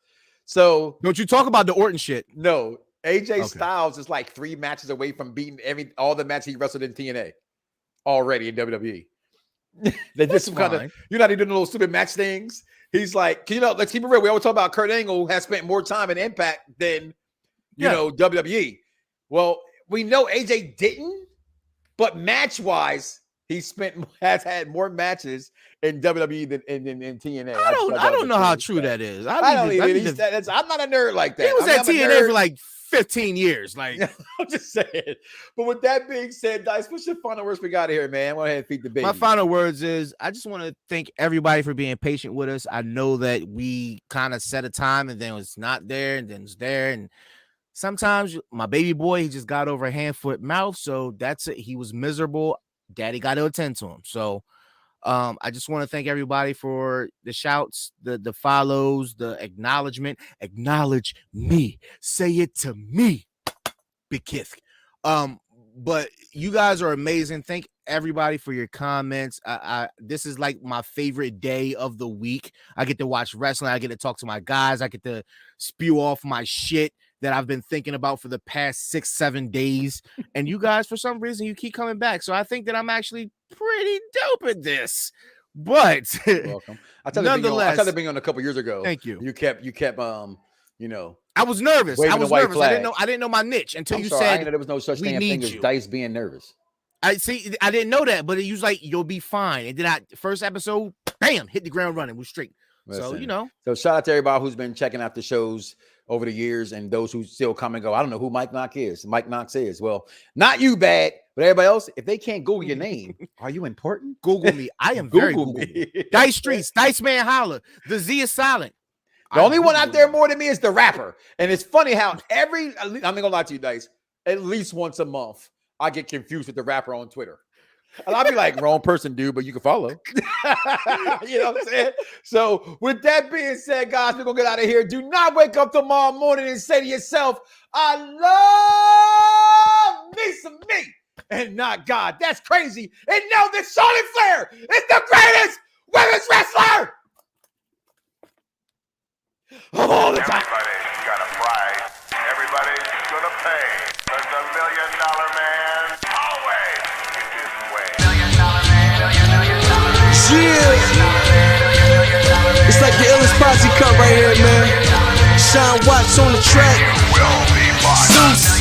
So don't you talk about the Orton shit. No. AJ Styles is like 3 matches away from beating all the matches he wrestled in TNA already in WWE. They did some kind of, you're not even doing little stupid match things. He's like, let's keep it real. We always talk about Kurt Angle has spent more time in Impact than, you know, WWE. Well, we know AJ didn't, but match-wise, has had more matches in WWE than in TNA. I don't know how true that is. I'm not a nerd like that. He was at TNA for like 15 years. Like I'm just saying. But with that being said, Dice, what's your final words we got here, man? Go ahead and feed the baby. My final words is I just want to thank everybody for being patient with us. I know that we kind of set a time and then it's not there and then it's there. And sometimes my baby boy, he just got over hand, foot, mouth. So that's it. He was miserable. Daddy got to attend to him. So I just want to thank everybody for the shouts, the follows, the acknowledgement. Acknowledge me. Say it to me. Big kiss. But you guys are amazing. Thank everybody for your comments. This is like my favorite day of the week. I get to watch wrestling. I get to talk to my guys. I get to spew off my shit that I've been thinking about for the past 6-7 days. And you guys, for some reason, you keep coming back. So I think that I'm actually pretty dope at this. But welcome. I tried to bring on a couple years ago. Thank you. You kept I was nervous. I didn't know my niche until you said I didn't know there was no such thing as Dice being nervous. I didn't know that, but it was like you'll be fine. And then first episode, bam, hit the ground running. We're straight. Listen, so shout out to everybody who's been checking out the shows over the years and those who still come and go. I don't know who Mike Knox is. Well, not you bad, but everybody else, if they can't Google your name, are you important? Google me. I am very Googleable. Dice Streets, Dice Man Holla. The Z is silent. The only one out there more than me is the rapper. And it's funny how I'm not gonna lie to you, Dice, at least once a month, I get confused with the rapper on Twitter. And I'll be like, wrong person, dude, but you can follow. You know what I'm saying? So with that being said, guys, we're going to get out of here. Do not wake up tomorrow morning and say to yourself, I love me some me and not God. That's crazy. And know that Charlotte Flair is the greatest women's wrestler of all the time. Everybody's got a price. Everybody's going to pay. There's $1 million man always. Yeah. It's like the illest posse cut right here, man. Sean Watts on the track. Zeus,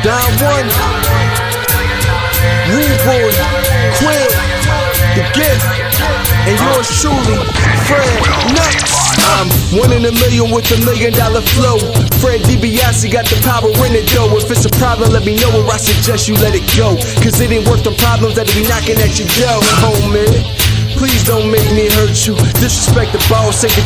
Don One, Rude Boy, Quill, The Gift, and yours truly, Fred Nuts. I'm 1 in a million with $1 million flow. Fred DiBiase got the power in it though. If it's a problem, let me know, or I suggest you let it go. Cause it ain't worth the problems that'll be knocking at your door, homie. Please don't make me hurt you. Disrespect the boss, ain't the